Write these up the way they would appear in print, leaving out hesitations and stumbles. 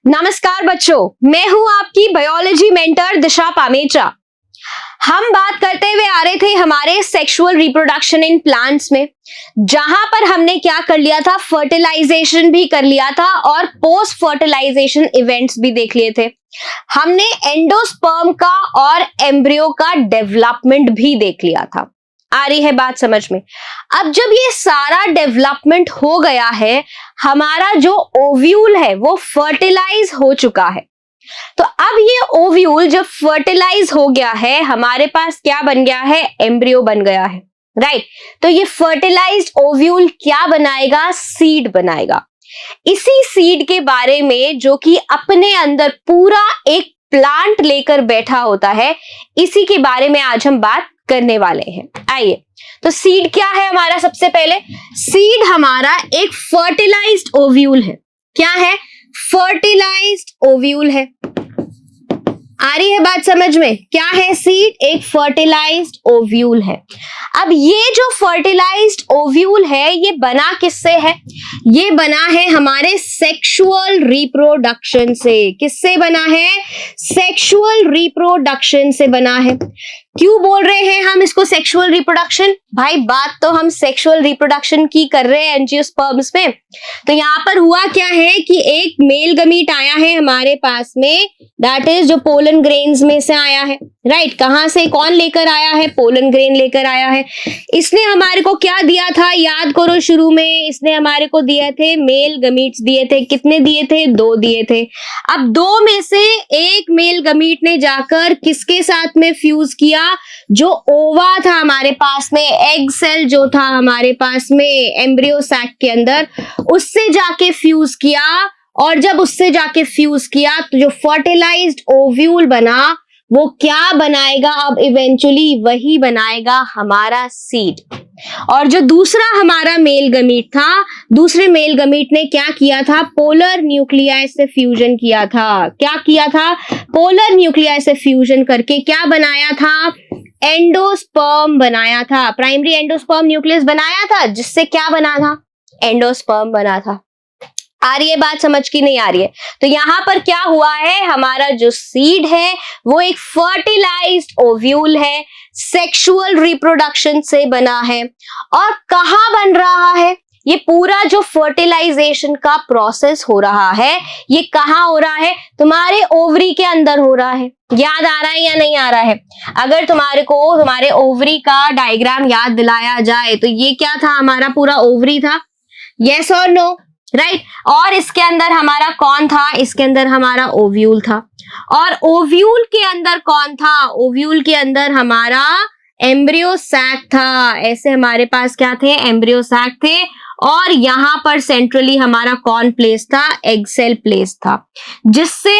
नमस्कार बच्चों, मैं हूं आपकी बायोलॉजी मेंटर दिशा पामेचा। हम बात करते हुए आ रहे थे हमारे सेक्सुअल रिप्रोडक्शन इन प्लांट्स में, जहां पर हमने क्या कर लिया था, फर्टिलाइजेशन भी कर लिया था और पोस्ट फर्टिलाइजेशन इवेंट्स भी देख लिए थे। हमने एंडोस्पर्म का और एम्ब्रियो का डेवलपमेंट भी देख लिया था। आ रही है बात समझ में? अब जब ये सारा डेवलपमेंट हो गया है, हमारा जो ओव्यूल है वो फर्टिलाइज हो चुका है। तो अब ये ओव्यूल जब फर्टिलाइज हो गया है, हमारे पास क्या बन गया है? एम्ब्रियो बन गया है, राइट? तो ये फर्टिलाइज्ड ओव्यूल क्या बनाएगा? सीड बनाएगा। इसी सीड के बारे में, जो कि अपने अंदर पूरा एक प्लांट लेकर बैठा होता है, इसी के बारे में आज हम बात करने वाले हैं। आइए, तो सीड क्या है हमारा? सबसे पहले सीड हमारा एक फर्टिलाइज्ड ओव्यूल है। क्या है? फर्टिलाइज्ड ओव्यूल है। आ रही है बात समझ में? क्या है सीड? एक फर्टिलाइज्ड ओव्यूल है। अब ये जो फर्टिलाइज्ड ओव्यूल है, ये बना किससे है? ये बना है हमारे सेक्सुअल रिप्रोडक्शन से। किससे बना है? सेक्सुअल रिप्रोडक्शन से बना है। क्यों बोल रहे हैं हम इसको सेक्सुअल रिप्रोडक्शन? भाई, बात तो हम सेक्सुअल रिप्रोडक्शन की कर रहे हैं एंजियोस्पर्म्स में। तो यहाँ पर हुआ क्या है कि एक मेल गमीट आया है हमारे पास में, दैट इज जो पोलन ग्रेन्स में से आया है, राइट? कहां से? कौन लेकर आया है? पोलन ग्रेन लेकर आया है। इसने हमारे को क्या दिया था? याद करो, शुरू में इसने हमारे को दिए थे मेल गमीट्स दिए थे। कितने दिए थे? 2 दिए थे। अब 2 में से एक मेल गमीट ने जाकर किसके साथ में फ्यूज किया? जो ओवा था हमारे पास में, एग सेल जो था हमारे पास में एम्ब्रियो सैक के अंदर, उससे जाके फ्यूज किया। और जब उससे जाके फ्यूज किया तो जो फर्टिलाइज्ड ओव्यूल बना, वो क्या बनाएगा? अब इवेंचुअली वही बनाएगा हमारा सीड। और जो दूसरा हमारा मेल गमीट था, दूसरे मेल गमीट ने क्या किया था? पोलर न्यूक्लियाई से फ्यूजन किया था। क्या किया था? पोलर न्यूक्लियाई से फ्यूजन करके क्या बनाया था? एंडोस्पर्म बनाया था। प्राइमरी एंडोस्पर्म न्यूक्लियस बनाया था, जिससे क्या बना था? एंडोस्पर्म बना था। आ रही है बात समझ की नहीं आ रही है? तो यहां पर क्या हुआ है, हमारा जो सीड है वो एक फर्टिलाइज्ड ओव्यूल है, सेक्सुअल रिप्रोडक्शन से बना है। और कहां बन रहा है ये पूरा जो फर्टिलाइजेशन का प्रोसेस हो रहा है? ये कहां हो रहा है? तुम्हारे ओवरी के अंदर हो रहा है। याद आ रहा है या नहीं आ रहा है? अगर तुम्हारे को तुम्हारे ओवरी का डायग्राम याद दिलाया जाए तो ये क्या था? हमारा पूरा ओवरी था। यस और नो? राइट। और इसके अंदर हमारा कौन था? इसके अंदर हमारा ओव्यूल था। और ओव्यूल के अंदर कौन था? ओव्यूल के अंदर हमारा एम्ब्रियो सैक था। ऐसे हमारे पास क्या थे? एम्ब्रियो सैक थे। और यहां पर सेंट्रली हमारा कौन प्लेस था? एग सेल प्लेस था, जिससे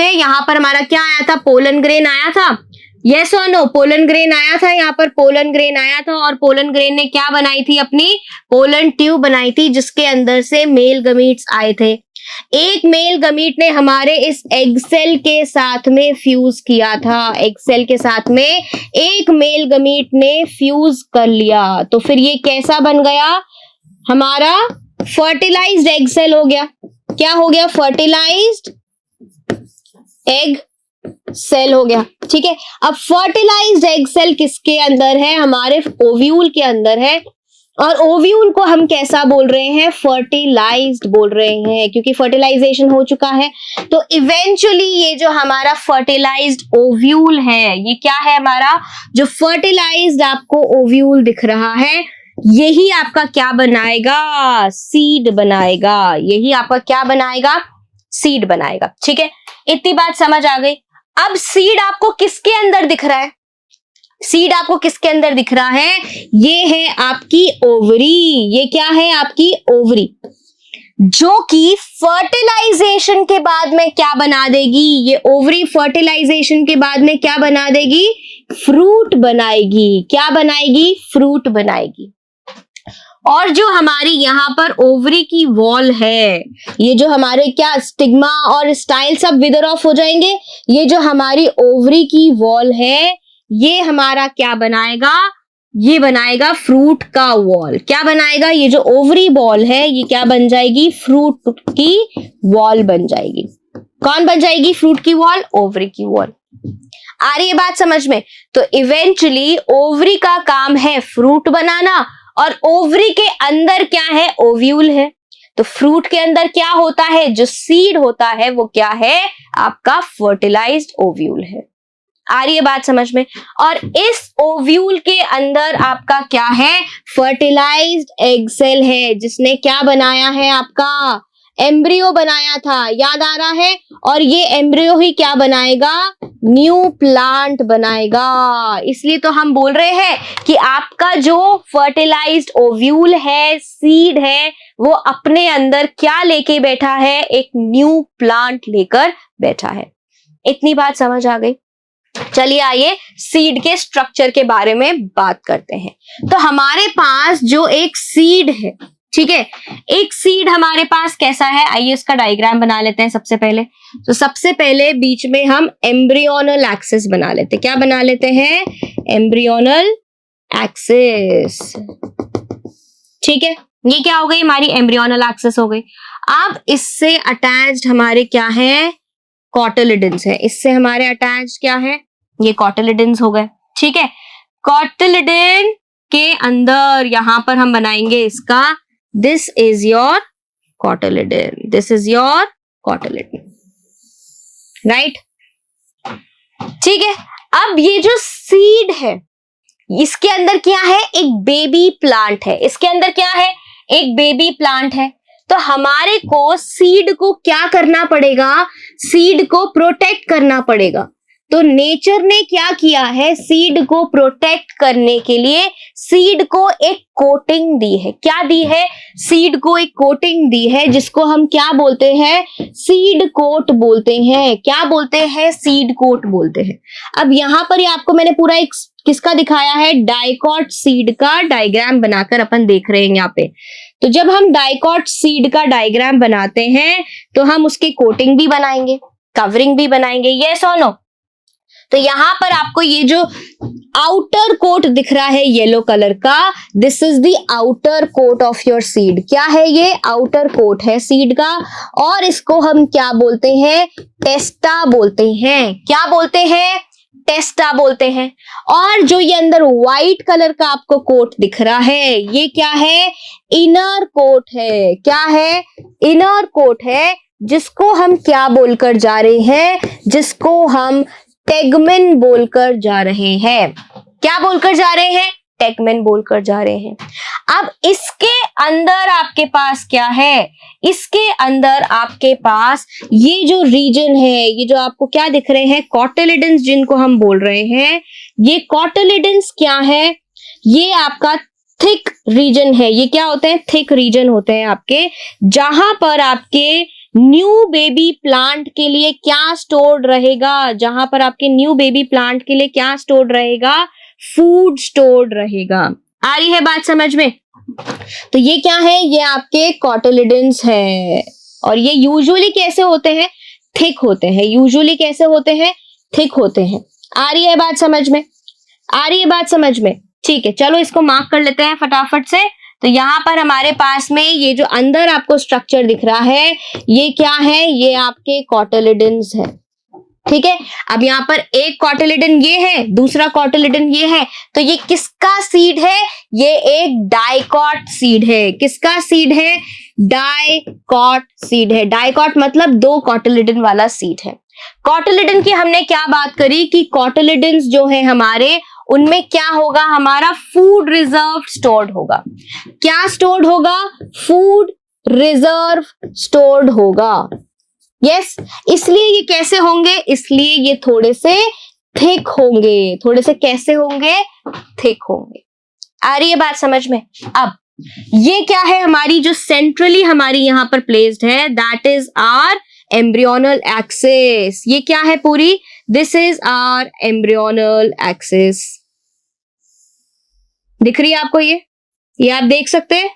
यहां पर हमारा क्या आया था? पोलन ग्रेन आया था। यस और नो? पोलन ग्रेन आया था, यहाँ पर पोलन ग्रेन आया था। और पोलन ग्रेन ने क्या बनाई थी? अपनी पोलन ट्यूब बनाई थी, जिसके अंदर से मेल गमीट्स आए थे। एक मेल गमीट ने हमारे इस एग सेल के साथ में फ्यूज किया था। एग सेल के साथ में एक मेल गमीट ने फ्यूज कर लिया। तो फिर ये कैसा बन गया? हमारा फर्टिलाइज्ड एग सेल हो गया। क्या हो गया? फर्टिलाइज्ड एग सेल हो गया। ठीक है। अब फर्टिलाइज्ड एग सेल किसके अंदर है? हमारे ओव्यूल के अंदर है। और ओव्यूल को हम कैसा बोल रहे हैं? फर्टिलाइज्ड बोल रहे हैं, क्योंकि फर्टिलाइजेशन हो चुका है। तो इवेंचुअली ये जो हमारा फर्टिलाइज्ड ओव्यूल है, ये क्या है? हमारा जो फर्टिलाइज्ड आपको ओव्यूल दिख रहा है, यही आपका क्या बनाएगा? सीड बनाएगा। यही आपका क्या बनाएगा? सीड बनाएगा। ठीक है, इतनी बात समझ आ गई। अब सीड आपको किसके अंदर दिख रहा है? सीड आपको किसके अंदर दिख रहा है? ये है आपकी ओवरी। ये क्या है? आपकी ओवरी, जो कि फर्टिलाइजेशन के बाद में क्या बना देगी? ये ओवरी फर्टिलाइजेशन के बाद में क्या बना देगी? फ्रूट बनाएगी। क्या बनाएगी? फ्रूट बनाएगी। और जो हमारी यहाँ पर ओवरी की वॉल है, ये जो हमारे क्या स्टिग्मा और स्टाइल सब विदर ऑफ हो जाएंगे। ये जो हमारी ओवरी की वॉल है, ये हमारा क्या बनाएगा? ये बनाएगा फ्रूट का वॉल। क्या बनाएगा? ये जो ओवरी बॉल है ये क्या बन जाएगी? फ्रूट की वॉल बन जाएगी। कौन बन जाएगी फ्रूट की वॉल? ओवरी की वॉल। आ रही है बात समझ में? तो इवेंचुअली ओवरी का काम है फ्रूट बनाना, और ओवरी के अंदर क्या है? ओव्यूल है। तो फ्रूट के अंदर क्या होता है? जो सीड होता है वो क्या है? आपका फर्टिलाइज्ड ओव्यूल है। आ रही है बात समझ में? और इस ओव्यूल के अंदर आपका क्या है? फर्टिलाइज्ड एग सेल है, जिसने क्या बनाया है? आपका एम्ब्रियो बनाया था, याद आ रहा है? और ये एम्ब्रियो ही क्या बनाएगा? न्यू प्लांट बनाएगा। इसलिए तो हम बोल रहे हैं कि आपका जो फर्टिलाइज्ड ओव्यूल है, सीड है, वो अपने अंदर क्या लेके बैठा है? एक न्यू प्लांट लेकर बैठा है। इतनी बात समझ आ गई? चलिए आइए सीड के स्ट्रक्चर के बारे में बात करते हैं। तो हमारे पास जो एक सीड है, ठीक है, एक सीड हमारे पास कैसा है? आइए इसका डायग्राम बना लेते हैं सबसे पहले। तो सबसे पहले बीच में हम एम्ब्रियोनल एक्सिस बना लेते हैं। क्या बना लेते हैं? Embryonal axis. ठीक है, ये क्या हो गई? हमारी एम्ब्रियोनल एक्सिस हो गई। अब इससे अटैच्ड हमारे क्या है? कॉटिलिडन्स है। इससे हमारे अटैच्ड क्या है? ये कॉटिलिडन्स हो गए। ठीक है, कॉटिलिडन के अंदर यहां पर हम बनाएंगे इसका, this is your cotyledon, this is your cotyledon, right? ठीक है, अब ये जो सीड है इसके अंदर क्या है? एक बेबी प्लांट है। इसके अंदर क्या है? एक बेबी प्लांट है। तो हमारे को सीड को क्या करना पड़ेगा? सीड को प्रोटेक्ट करना पड़ेगा। तो नेचर ने क्या किया है? सीड को प्रोटेक्ट करने के लिए सीड को एक कोटिंग दी है। क्या दी है? सीड को एक कोटिंग दी है, जिसको हम क्या बोलते हैं? सीड कोट बोलते हैं। क्या बोलते हैं? सीड कोट बोलते हैं। अब यहां पर आपको मैंने पूरा एक किसका दिखाया है? डाइकॉट सीड का डायग्राम बनाकर अपन देख रहे हैं यहाँ पे। तो जब हम डाइकॉट सीड का डायग्राम बनाते हैं तो हम उसकी कोटिंग भी बनाएंगे, कवरिंग भी बनाएंगे, यस और नो? तो यहां पर आपको ये जो आउटर कोट दिख रहा है येलो कलर का, this is the outer coat of your seed. क्या है ये? आउटर कोट है सीड का, और इसको हम क्या बोलते हैं? टेस्टा बोलते हैं। क्या बोलते हैं? टेस्टा बोलते हैं। और जो ये अंदर व्हाइट कलर का आपको कोट दिख रहा है, ये क्या है? इनर कोट है। क्या है? इनर कोट है, जिसको हम क्या बोलकर जा रहे हैं? जिसको हम टेगमेन बोलकर जा रहे हैं। क्या बोलकर जा रहे हैं? टेगमेन बोलकर जा रहे हैं। अब इसके अंदर आपके पास क्या है? इसके अंदर आपके पास ये जो रीजन है, ये जो आपको क्या दिख रहे हैं? कॉटिलिडन्स, जिनको हम बोल रहे हैं। ये कॉटिलिडन्स क्या है? ये आपका थिक रीजन है। ये क्या होते हैं? थिक रीजन होते हैं आपके, जहां पर आपके न्यू बेबी प्लांट के लिए क्या स्टोर्ड रहेगा? जहां पर आपके न्यू बेबी प्लांट के लिए क्या स्टोर्ड रहेगा? फूड स्टोर्ड रहेगा। आ रही है बात समझ में? तो ये क्या है? ये आपके कॉटिलिडन्स है। और ये यूजुअली कैसे होते हैं? थिक होते हैं। यूजुअली कैसे होते हैं? थिक होते हैं। आ रही है बात समझ में? आ रही है बात समझ में? ठीक है, चलो इसको मार्क कर लेते हैं फटाफट से। तो यहां पर हमारे पास में ये जो अंदर आपको स्ट्रक्चर दिख रहा है, ये क्या है? ये आपके कॉटिलिडन्स है। ठीक है, अब यहाँ पर एक कॉटिलिडन ये है, दूसरा कॉटिलिडन ये है। तो ये किसका सीड है? ये एक डाइकॉट सीड है। किसका सीड है? डाइकॉट सीड है। डाइकॉट मतलब दो कॉटिलिडन वाला सीड है। कॉटिलिडन की हमने क्या बात करी कि कॉटिलिडन्स जो है हमारे, उनमें क्या होगा? हमारा फूड रिजर्व स्टोर्ड होगा। क्या स्टोर्ड होगा? फूड रिजर्व स्टोर्ड होगा। यस, इसलिए ये कैसे होंगे? इसलिए ये थोड़े से थिक होंगे। थोड़े से कैसे होंगे? थिक होंगे। आ रही है बात समझ में? अब ये क्या है? हमारी जो सेंट्रली हमारी यहां पर प्लेस्ड है, that is our embryonal axis. ये क्या है पूरी? This is our embryonal axis. दिख रही है आपको? ये आप देख सकते हैं,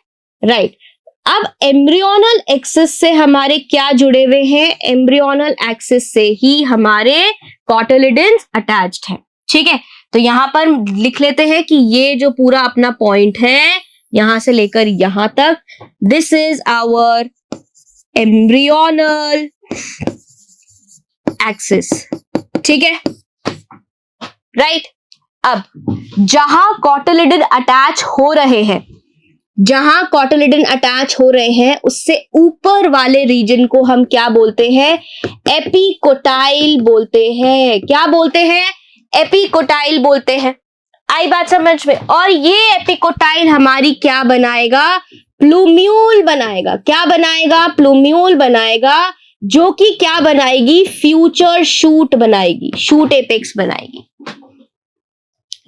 राइट? अब एम्ब्रियोनल एक्सिस से हमारे क्या जुड़े हुए हैं? एम्ब्रियोनल एक्सिस से ही हमारे कॉटिलिडन्स अटैच्ड है। ठीक है, तो यहां पर लिख लेते हैं कि ये जो पूरा अपना पॉइंट है यहां से लेकर यहां तक, this is our embryonal axis. ठीक है, राइट। अब जहां कॉटिलिडन अटैच हो रहे हैं, जहां कॉटिलिडन अटैच हो रहे हैं उससे ऊपर वाले रीजन को हम क्या बोलते हैं? एपिकोटाइल बोलते हैं। क्या बोलते हैं? एपिकोटाइल बोलते हैं। आई बात समझ में? और ये एपिकोटाइल हमारी क्या बनाएगा? प्लूम्यूल बनाएगा। क्या बनाएगा? प्लूम्यूल बनाएगा, जो कि क्या बनाएगी? फ्यूचर शूट बनाएगी, शूट एपेक्स बनाएगी।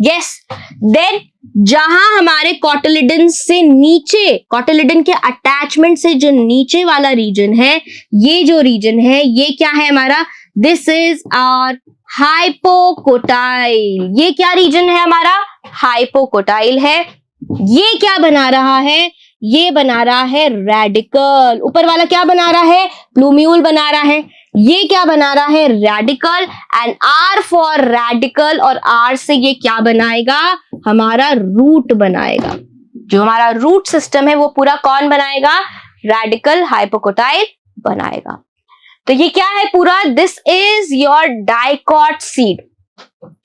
यस, देन जहां हमारे कॉटिलिडन से नीचे, कॉटिलिडन के अटैचमेंट से जो नीचे वाला रीजन है, ये जो रीजन है ये क्या है हमारा? This is our hypocotyl. ये क्या रीजन है हमारा? हाइपोकोटाइल है। ये क्या बना रहा है? ये बना रहा है रेडिकल। ऊपर वाला क्या बना रहा है? प्लूम्यूल बना रहा है। ये क्या बना रहा है? Radicle. And R for radicle, और आर से ये क्या बनाएगा? हमारा रूट बनाएगा। जो हमारा रूट सिस्टम है वो पूरा कौन बनाएगा? रेडिकल हाइपोकोटाइल बनाएगा। तो ये क्या है पूरा? This is your dicot seed.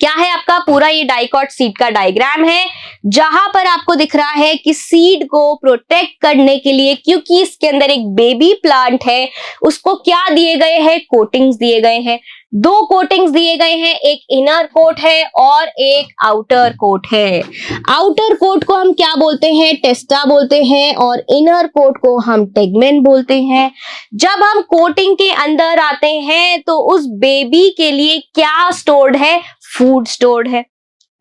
क्या है आपका? पूरा ये डाइकॉट सीड का डायग्राम है, जहां पर आपको दिख रहा है कि सीड को प्रोटेक्ट करने के लिए, क्योंकि इसके अंदर एक बेबी प्लांट है, उसको क्या दिए गए हैं? कोटिंग्स दिए गए हैं। 2 कोटिंग्स दिए गए हैं, एक इनर कोट है और एक आउटर कोट है। आउटर कोट को हम क्या बोलते हैं? टेस्टा बोलते हैं, और इनर कोट को हम टेगमेन बोलते हैं। जब हम कोटिंग के अंदर आते हैं तो उस बेबी के लिए क्या स्टोर्ड है? फूड स्टोर्ड है,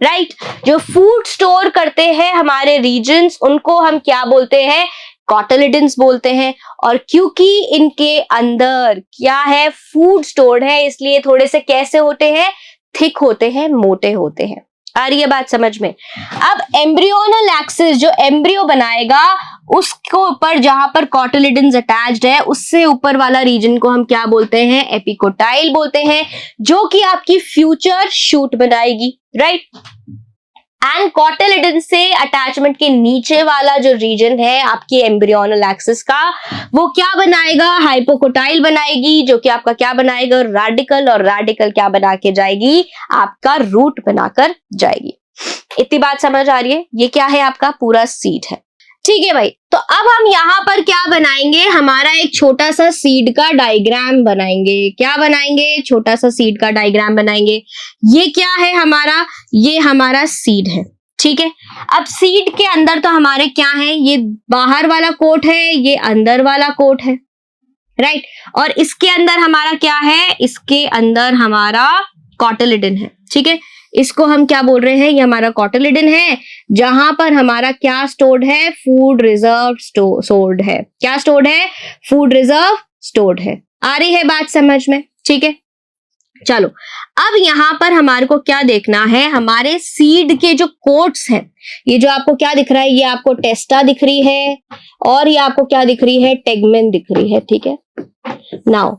राइट। जो फूड स्टोर करते हैं हमारे रीजन्स, उनको हम क्या बोलते हैं? कॉटिलिडन्स बोलते हैं। और क्योंकि इनके अंदर क्या है? फूड स्टोर्ड है, इसलिए थोड़े से कैसे होते हैं? थिक होते हैं, मोटे होते हैं। आ रही है बात समझ में? अब एम्ब्रियोनल एक्सिस, जो एम्ब्रियो बनाएगा उसको ऊपर जहां पर कॉटिलिडन्स अटैच्ड है, उससे ऊपर वाला रीजन को हम क्या बोलते हैं? एपिकोटाइल बोलते हैं, जो कि आपकी फ्यूचर शूट बनाएगी, राइट। एंड कॉटिलिडन से अटैचमेंट के नीचे वाला जो रीजन है आपकी एम्ब्रियोनल एक्सिस का, वो क्या बनाएगा? हाइपोकोटाइल बनाएगी, जो कि आपका क्या बनाएगा? रेडिकल। और रेडिकल क्या बना के जाएगी? आपका रूट बनाकर जाएगी। इतनी बात समझ आ रही है? ये क्या है? आपका पूरा सीड है। ठीक है भाई, तो अब हम यहाँ पर क्या बनाएंगे? हमारा एक छोटा सा सीड का डायग्राम बनाएंगे। क्या बनाएंगे? छोटा सा सीड का डायग्राम बनाएंगे। ये क्या है हमारा? ये हमारा सीड है। ठीक है, अब सीड के अंदर तो हमारे क्या है? ये बाहर वाला कोट है, ये अंदर वाला कोट है, राइट। और इसके अंदर हमारा क्या है? इसके अंदर हमारा कॉटिलिडन है। ठीक है, इसको हम क्या बोल रहे हैं? ये हमारा कॉटिलिडन है, जहां पर हमारा क्या स्टोर्ड है? फूड रिजर्व स्टोर्ड है। क्या स्टोर्ड है? फूड रिजर्व स्टोर्ड है। आ रही है बात समझ में? ठीक है, चलो अब यहां पर हमारे को क्या देखना है? हमारे सीड के जो कोट्स हैं, ये जो आपको क्या दिख रहा है? ये आपको टेस्टा दिख रही है, और ये आपको क्या दिख रही है? टेगमेन दिख रही है। ठीक है, नाउ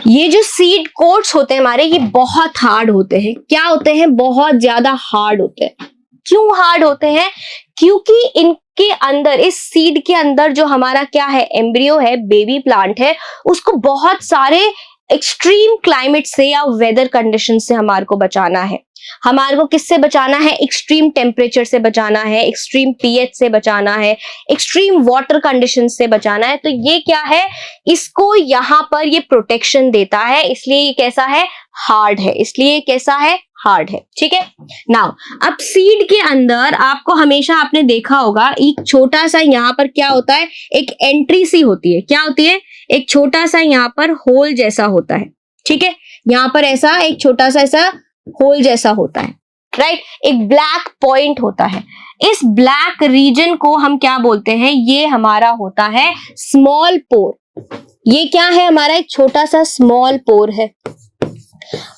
ये जो सीड कोट्स होते हैं हमारे, ये बहुत हार्ड होते हैं। क्या होते हैं? बहुत ज्यादा हार्ड होते हैं। क्यों हार्ड होते हैं? क्योंकि इनके अंदर, इस सीड के अंदर जो हमारा क्या है? एम्ब्रियो है, बेबी प्लांट है, उसको बहुत सारे एक्सट्रीम क्लाइमेट से या वेदर कंडीशन से हमारे को बचाना है। हमारे को किससे बचाना है? एक्सट्रीम टेम्परेचर से बचाना है, एक्सट्रीम पीएच से बचाना है, एक्सट्रीम वाटर कंडीशन से बचाना है। तो ये क्या है? इसको यहाँ पर ये प्रोटेक्शन देता है, इसलिए ये कैसा है? हार्ड है। इसलिए ये कैसा है? हार्ड है। ठीक है, नाउ अब सीड के अंदर आपको हमेशा आपने देखा होगा एक छोटा सा यहाँ पर क्या होता है? एक एंट्री सी होती है। क्या होती है? एक छोटा सा यहाँ पर होल जैसा होता है। ठीक है, यहाँ पर ऐसा एक छोटा सा ऐसा होल जैसा होता है, राइट। एक ब्लैक पॉइंट होता है। इस ब्लैक रीजन को हम क्या बोलते हैं? ये हमारा होता है स्मॉल पोर। ये क्या है? हमारा एक छोटा सा स्मॉल पोर है।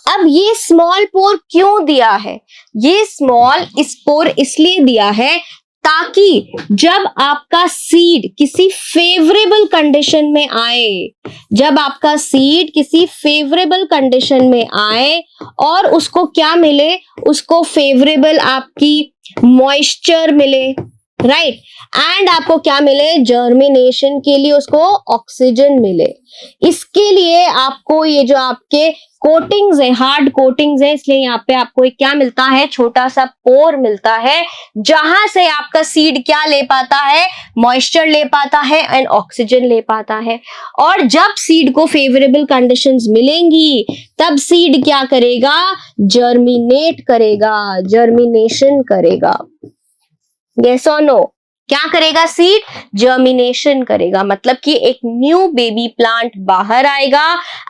अब ये स्मॉल पोर क्यों दिया है? ये स्मॉल इस पोर इसलिए दिया है ताकि जब आपका सीड किसी फेवरेबल कंडीशन में आए, जब आपका सीड किसी फेवरेबल कंडीशन में आए और उसको क्या मिले, उसको फेवरेबल आपकी मॉइस्चर मिले, राइट, एंड आपको क्या मिले, जर्मिनेशन के लिए उसको ऑक्सीजन मिले। इसके लिए आपको ये जो आपके कोटिंग्स है, हार्ड कोटिंग्स है, इसलिए यहाँ पे आपको एक क्या मिलता है, छोटा सा पोर मिलता है, जहां से आपका सीड क्या ले पाता है, मॉइस्चर ले पाता है एंड ऑक्सीजन ले पाता है। और जब सीड को फेवरेबल कंडीशंस मिलेंगी तब सीड क्या करेगा, जर्मिनेट करेगा, जर्मिनेशन करेगा। यस और नो, क्या करेगा सीड, जर्मिनेशन करेगा, मतलब कि एक न्यू बेबी प्लांट बाहर आएगा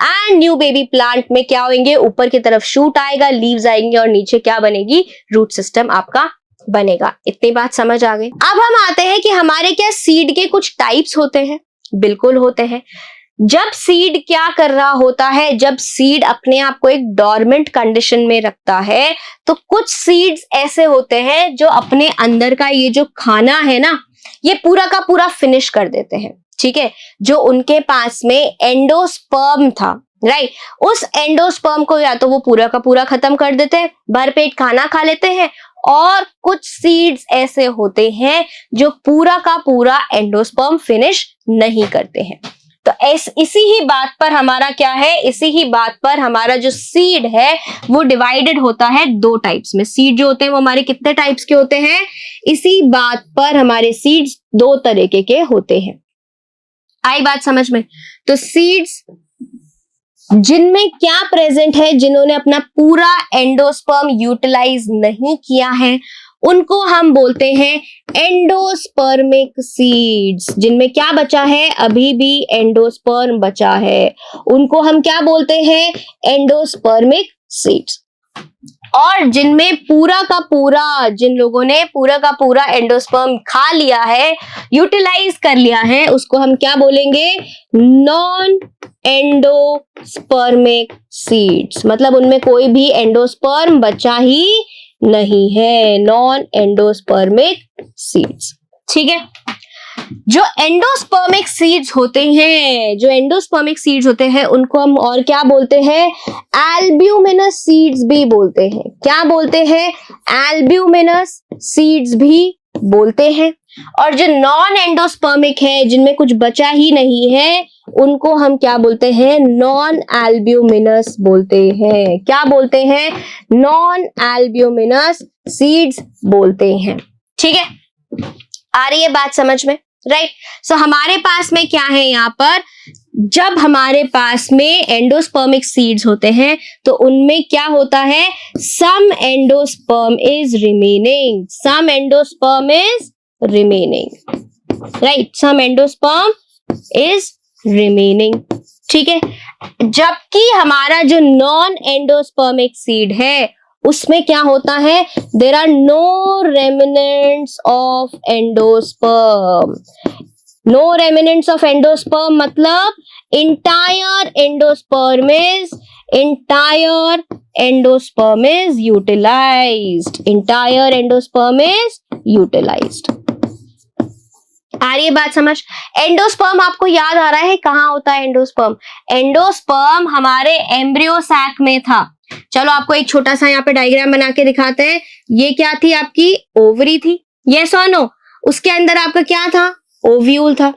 एंड न्यू बेबी प्लांट में क्या होंगे, ऊपर की तरफ शूट आएगा, लीव्स आएंगे और नीचे क्या बनेगी, रूट सिस्टम आपका बनेगा। इतनी बात समझ आ गई। अब हम आते हैं कि हमारे क्या सीड के कुछ टाइप्स होते हैं, बिल्कुल होते हैं। जब सीड क्या कर रहा होता है, जब सीड अपने आप को एक डोरमेंट कंडीशन में रखता है, तो कुछ सीड्स ऐसे होते हैं जो अपने अंदर का ये जो खाना है ना, ये पूरा का पूरा फिनिश कर देते हैं, ठीक है। जो उनके पास में एंडोस्पर्म था, राइट, उस एंडोस्पर्म को या तो वो पूरा का पूरा खत्म कर देते हैं, भरपेट खाना खा लेते हैं, और कुछ सीड्स ऐसे होते हैं जो पूरा का पूरा एंडोस्पर्म फिनिश नहीं करते हैं। तो इसी ही बात पर हमारा क्या है, इसी ही बात पर हमारा जो सीड है वो डिवाइडेड होता है दो टाइप्स में। सीड जो होते हैं वो हमारे कितने टाइप्स के होते हैं, इसी बात पर हमारे सीड्स दो तरीके के होते हैं। आई बात समझ में? तो सीड्स जिनमें क्या प्रेजेंट है, जिन्होंने अपना पूरा एंडोस्पर्म यूटिलाइज नहीं किया है, उनको हम बोलते हैं एंडोस्पर्मिक सीड्स। जिनमें क्या बचा है, अभी भी एंडोस्पर्म बचा है, उनको हम क्या बोलते हैं, एंडोस्पर्मिक सीड्स। और जिनमें पूरा का पूरा, जिन लोगों ने पूरा का पूरा एंडोस्पर्म खा लिया है, यूटिलाइज कर लिया है, उसको हम क्या बोलेंगे, नॉन एंडोस्पर्मिक सीड्स। मतलब उनमें कोई भी एंडोस्पर्म बचा ही नहीं है, नॉन एंडोस्पर्मिक सीड्स, ठीक है। जो एंडोस्पर्मिक सीड्स होते हैं, जो एंडोस्पर्मिक सीड्स होते हैं, उनको हम और क्या बोलते हैं, एल्ब्यूमिनस सीड्स भी बोलते हैं। क्या बोलते हैं, एल्ब्यूमिनस सीड्स भी बोलते हैं। और जो नॉन एंडोस्पर्मिक है, जिनमें कुछ बचा ही नहीं है, उनको हम क्या बोलते हैं, नॉन एल्ब्यूमिनस बोलते हैं। क्या बोलते हैं, नॉन एल्ब्यूमिनस सीड्स बोलते हैं, ठीक है। आ रही है बात समझ में, राइट। सो हमारे पास में क्या है यहाँ पर, जब हमारे पास में एंडोस्पर्मिक सीड्स होते हैं तो उनमें क्या होता है, some endosperm is remaining, some endosperm is remaining, right, some endosperm is remaining, ठीक है। जबकि हमारा जो नॉन एंडोस्पर्मिक सीड है उसमें क्या होता है, there are no remnants of endosperm. No remnants of endosperm मतलब entire endosperm is utilised, entire endosperm is utilised. आ रही है बात समझ? एंडोस्पर्म आपको याद आ रहा है कहाँ होता है एंडोस्पर्म? एंडोस्पर्म हमारे एम्ब्रियो सैक में था। चलो आपको एक छोटा सा यहाँ पे डायग्राम बना के दिखाते हैं। ये क्या थी, आपकी ओवरी थी, यस और नो। उसके अंदर आपका क्या था, ओव्यूल था।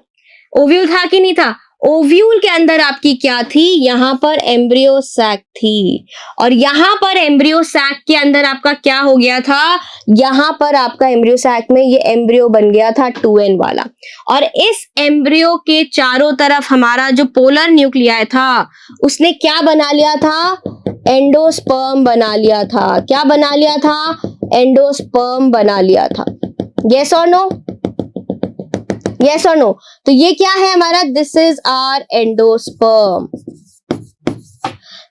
ओव्यूल था कि नहीं था? ओव्यूल के अंदर आपकी क्या थी, यहाँ पर एम्ब्रियो सैक थी। और यहाँ पर एम्ब्रियो सैक के अंदर आपका क्या हो गया था, यहाँ पर आपका एम्ब्रियो सैक में ये एम्ब्रियो बन गया था 2n वाला। और इस एम्ब्रियो के चारों तरफ हमारा जो पोलर न्यूक्लियाई था उसने क्या बना लिया था, एंडोस्पर्म बना लिया था। क्या बना लिया था, एंडोस्पर्म बना लिया था। यस और नो, यस और नो। तो ये क्या है हमारा, दिस इज आवर एंडोस्पर्म।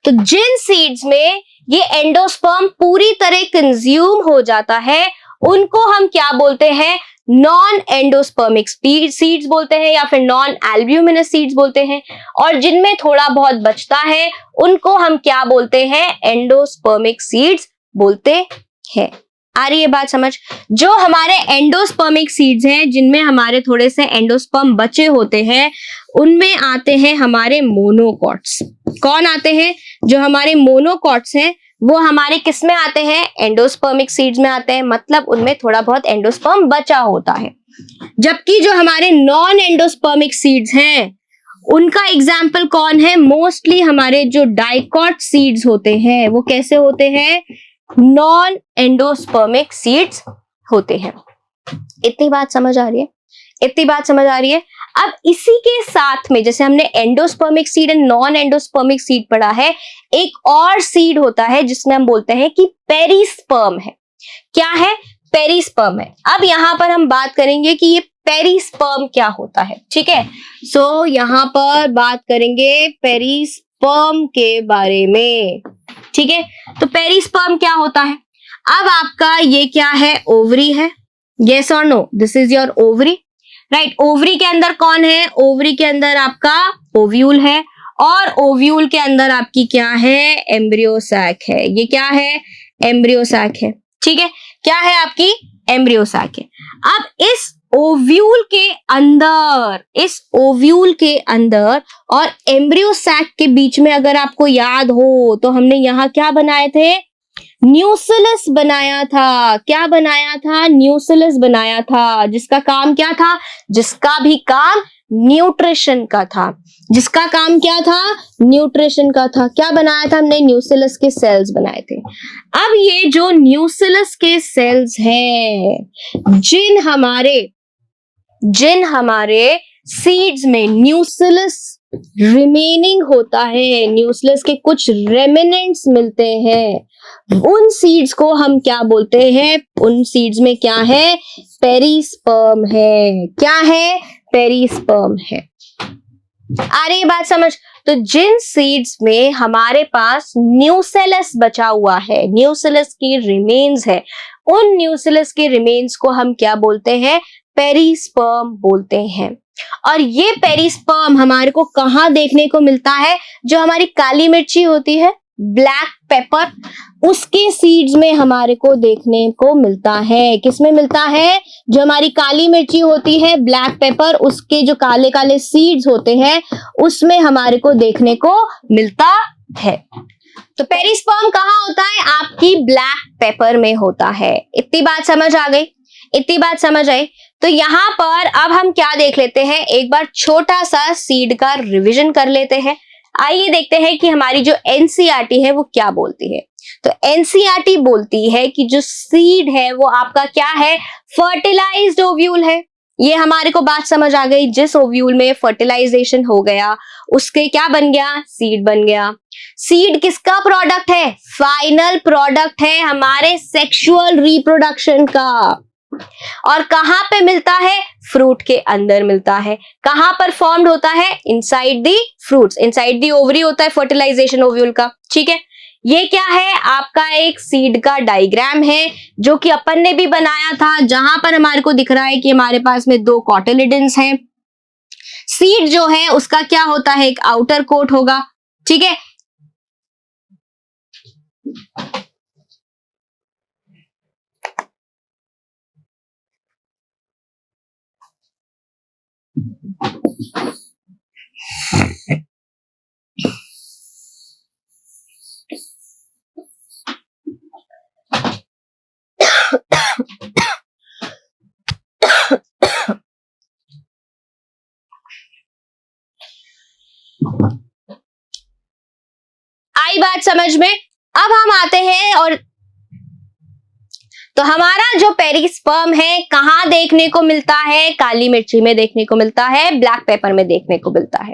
तो जिन सीड्स में ये एंडोस्पर्म पूरी तरह कंज्यूम हो जाता है उनको हम क्या बोलते हैं, नॉन एंडोस्पर्मिक सीड्स बोलते हैं या फिर नॉन एल्ब्यूमिनस सीड्स बोलते हैं। और जिनमें थोड़ा बहुत बचता है उनको हम क्या बोलते हैं, एंडोस्पर्मिक सीड्स बोलते हैं। आ रही है बात समझ? जो हमारे एंडोस्पर्मिक सीड्स हैं, जिनमें हमारे थोड़े से एंडोस्पर्म बचे होते हैं, उनमें आते हैं हमारे मोनोकॉट्स। कौन आते हैं? जो हमारे मोनोकॉट्स हैं वो हमारे किस में आते हैं? एंडोस्पर्मिक सीड्स में आते हैं, मतलब उनमें थोड़ा बहुत एंडोस्पर्म बचा होता है। जबकि जो हमारे नॉन एंडोस्पर्मिक सीड्स हैं उनका एग्जाम्पल कौन है? मोस्टली हमारे जो डाइकॉट सीड्स होते हैं वो कैसे होते हैं? नॉन एंडोस्पर्मिक सीड्स होते हैं। इतनी बात समझ आ रही है? इतनी बात समझ आ रही है? अब इसी के साथ में जैसे हमने endospermic seed and non endospermic seed पढ़ा है, एक और सीड होता है जिसमें हम बोलते हैं कि पेरिस्पर्म है। क्या है? पेरिस्पर्म है। अब यहां पर हम बात करेंगे कि ये पेरिस्पर्म क्या होता है। ठीक है, सो यहां पर बात करेंगे पेरिस्पर्म के बारे में। ठीक है, तो पेरिस्पर्म क्या होता है? अब आपका ये क्या है? ओवरी है। यस और no? This is your ovary, right. Ovary के अंदर कौन है? ओवरी के अंदर आपका ओव्यूल है, और ओव्यूल के अंदर आपकी क्या है? एम्ब्रियो सैक है। ये क्या है? एम्ब्रियो सैक है। ठीक है, क्या है? आपकी एम्ब्रियो सैक है। अब इस ओव्यूल के अंदर और एम्ब्रियो सैक के बीच में अगर आपको याद हो तो हमने यहां क्या बनाए थे? न्यूक्लियस बनाया था। क्या बनाया था? न्यूक्लियस बनाया था, जिसका काम क्या था? जिसका भी काम न्यूट्रिशन का था। जिसका काम क्या था? न्यूट्रिशन का था। क्या बनाया था हमने? न्यूक्लियस के सेल्स बनाए थे। अब ये जो न्यूक्लियस के सेल्स हैं, जिन हमारे सीड्स में न्यूक्लियस रिमेनिंग होता है, न्यूक्लियस के कुछ रेमिनेंट्स मिलते हैं, उन सीड्स को हम क्या बोलते हैं? उन सीड्स में क्या है? पेरिस्पर्म है। क्या है? पेरिस्पर्म है। आ रही है बात समझ? तो जिन सीड्स में हमारे पास न्यूक्लियस बचा हुआ है, न्यूक्लियस की रिमेन्स है, उन न्यूक्लियस के रिमेन्स को हम क्या बोलते हैं? पेरिस्पर्म बोलते हैं। और ये पेरिस्पर्म हमारे को कहां देखने को मिलता है? जो हमारी काली मिर्ची होती है, ब्लैक पेपर, उसके सीड्स में हमारे को देखने को मिलता है। किसमें मिलता है? जो हमारी काली मिर्ची होती है, ब्लैक पेपर, उसके जो काले काले सीड्स होते हैं उसमें हमारे को देखने को मिलता है। तो पेरिस्पर्म कहाँ होता है? आपकी ब्लैक पेपर में होता है। इतनी बात समझ आ गई? इतनी बात समझ आई? तो यहां पर अब हम क्या देख लेते हैं, एक बार छोटा सा सीड का रिवीजन कर लेते हैं। आइए देखते हैं कि हमारी जो एनसीईआरटी है वो क्या बोलती है। तो एनसीईआरटी बोलती है कि जो सीड है वो आपका क्या है? फर्टिलाइज्ड ओव्यूल है। ये हमारे को बात समझ आ गई। जिस ओव्यूल में फर्टिलाइजेशन हो गया उसके क्या बन गया? सीड बन गया। सीड किसका प्रोडक्ट है? फाइनल प्रोडक्ट है हमारे सेक्सुअल रिप्रोडक्शन का। और कहां पे मिलता है? फ्रूट के अंदर मिलता है। कहां पर फॉर्म्ड होता है? Inside the fruits, inside the ovary होता है फर्टिलाइजेशन ओव्यूल का। ठीक है, ये क्या है? आपका एक सीड का डायग्राम है जो कि अपन ने भी बनाया था, जहां पर हमारे को दिख रहा है कि हमारे पास में 2 कॉटिलिडन्स हैं। सीड जो है उसका क्या होता है? एक आउटर कोट होगा। ठीक है, आई बात समझ में? अब हम आते हैं और तो हमारा जो पेरिस्पर्म है कहां देखने को मिलता है? काली मिर्ची में देखने को मिलता है, ब्लैक पेपर में देखने को मिलता है।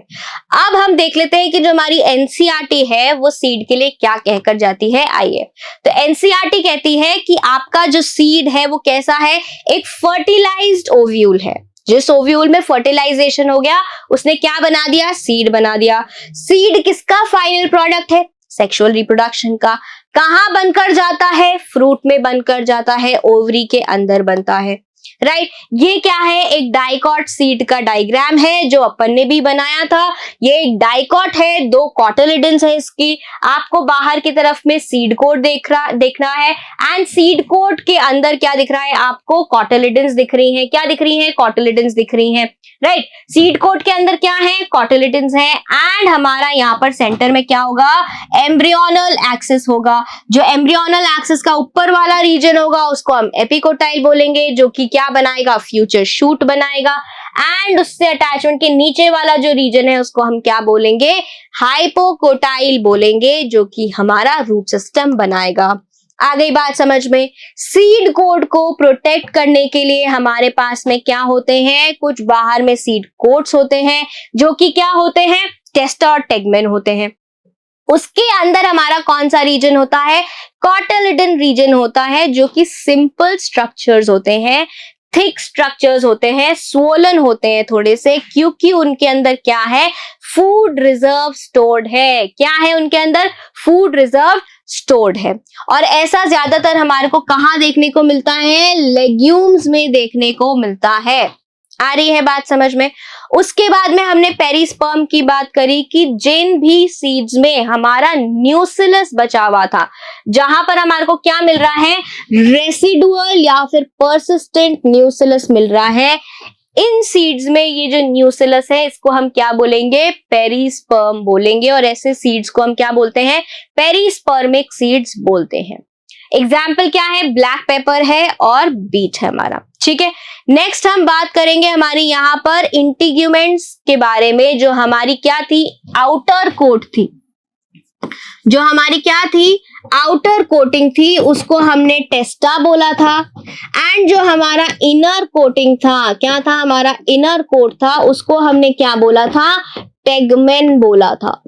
अब हम देख लेते हैं कि जो हमारी एनसीईआरटी है वो सीड के लिए क्या कहकर जाती है। आइए, तो एनसीईआरटी कहती है कि आपका जो सीड है वो कैसा है? एक फर्टिलाइज्ड ओव्यूल है। जिस ओव्यूल में फर्टिलाइजेशन हो गया उसने क्या बना दिया? सीड बना दिया। सीड किसका फाइनल प्रोडक्ट है? सेक्सुअल रिप्रोडक्शन का। कहां बनकर जाता है? फ्रूट में बनकर जाता है, ओवरी के अंदर बनता है। राइट। ये क्या है, एक डाइकॉट सीड का डायग्राम है जो अपन ने भी बनाया था। ये एक डाइकॉट है, 2 कॉटिलिडन्स है इसकी। आपको बाहर की तरफ में सीड कोट देखना है एंड सीड कोट के अंदर क्या दिख रहा है, आपको कॉटिलिडन्स दिख रही हैं। क्या दिख रही हैं, कॉटिलिडन्स दिख रही हैं, राइट। सीड कोट के अंदर क्या है, कॉटिलिडन्स है एंड हमारा यहाँ पर सेंटर में क्या होगा, एम्ब्रियोनल एक्सिस होगा। जो एम्ब्रियोनल एक्सिस का ऊपर वाला रीजन होगा उसको हम एपिकोटाइल बोलेंगे, जो कि क्या बनाएगा, फ्यूचर शूट बनाएगा। एंड उससे अटैचमेंट के नीचे वाला जो रीजन है उसको हम क्या बोलेंगे, हाइपोकोटाइल बोलेंगे, जो कि हमारा रूट सिस्टम बनाएगा। आ गई बात समझ में। सीड कोट को प्रोटेक्ट करने के लिए हमारे पास में क्या होते हैं, कुछ बाहर में सीड कोट्स होते हैं जो कि क्या होते हैं, टेस्टा और टेगमेन होते हैं। उसके अंदर हमारा कौन सा रीजन होता है, कॉटिलिडन रीजन होता है, जो कि सिंपल स्ट्रक्चर्स होते हैं, थिक स्ट्रक्चर्स होते हैं, स्वोलन होते हैं थोड़े से, क्योंकि उनके अंदर क्या है, फूड रिजर्व स्टोर्ड है। क्या है उनके अंदर, फूड रिजर्व स्टोर्ड है। और ऐसा ज्यादातर हमारे को कहां देखने को मिलता है, लेग्यूम्स में देखने को मिलता है। आ रही है बात समझ में। उसके बाद में हमने पेरिस्पर्म की बात करी कि जिन भी सीड्स में हमारा न्यूसिलस बचा हुआ था, जहां पर हमारे को क्या मिल रहा है, रेसिडुअल या फिर परसिस्टेंट न्यूसिलस मिल रहा है। इन सीड्स में ये जो न्यूसिलस है इसको हम क्या बोलेंगे, पेरिस्पर्म बोलेंगे। और ऐसे सीड्स को हम क्या बोलते हैं, पेरिस्पर्मिक सीड्स बोलते हैं। एग्जाम्पल क्या है, ब्लैक पेपर है और बीट है हमारा, ठीक है। नेक्स्ट हम बात करेंगे हमारी यहाँ पर इंटीग्यूमेंट्स के बारे में, जो हमारी क्या थी, आउटर कोट थी। जो हमारी क्या थी, आउटर कोटिंग थी, उसको हमने टेस्टा बोला था। एंड जो हमारा इनर कोटिंग था, क्या था, हमारा इनर कोट था, उसको हमने क्या बोला था, टेगमेन बोला था।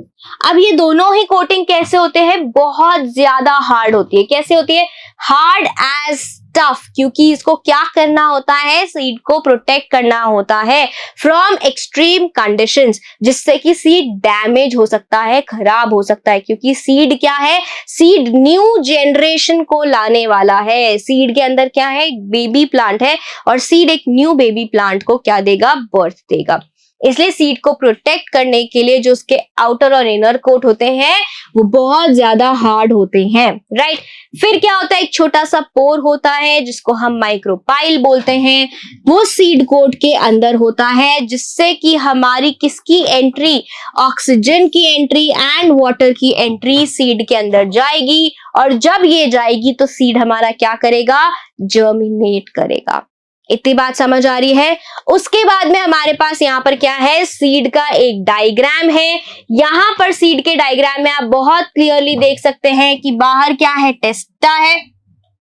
अब ये दोनों ही कोटिंग कैसे होते हैं, बहुत ज्यादा हार्ड होती है। कैसे होती है, हार्ड एज टफ, क्योंकि इसको क्या करना होता है, सीड को प्रोटेक्ट करना होता है फ्रॉम एक्सट्रीम कंडीशंस, जिससे कि सीड डैमेज हो सकता है, खराब हो सकता है। क्योंकि सीड क्या है, सीड न्यू जनरेशन को लाने वाला है। सीड के अंदर क्या है, बेबी प्लांट है और सीड एक न्यू बेबी प्लांट को क्या देगा, बर्थ देगा। इसलिए सीड को प्रोटेक्ट करने के लिए जो उसके आउटर और इनर कोट होते हैं वो बहुत ज्यादा हार्ड होते हैं, राइट। फिर क्या होता है, एक छोटा सा पोर होता है जिसको हम माइक्रोपाइल बोलते हैं, वो सीड कोट के अंदर होता है, जिससे कि हमारी किसकी एंट्री, ऑक्सीजन की एंट्री एंड वाटर की एंट्री सीड के अंदर जाएगी। और जब ये जाएगी तो सीड हमारा क्या करेगा, जर्मिनेट करेगा। इतनी बात समझ आ रही है। उसके बाद में हमारे पास यहाँ पर क्या है, सीड का एक डायग्राम है। यहाँ पर सीड के डायग्राम में आप बहुत क्लियरली देख सकते हैं कि बाहर क्या है, टेस्टा है,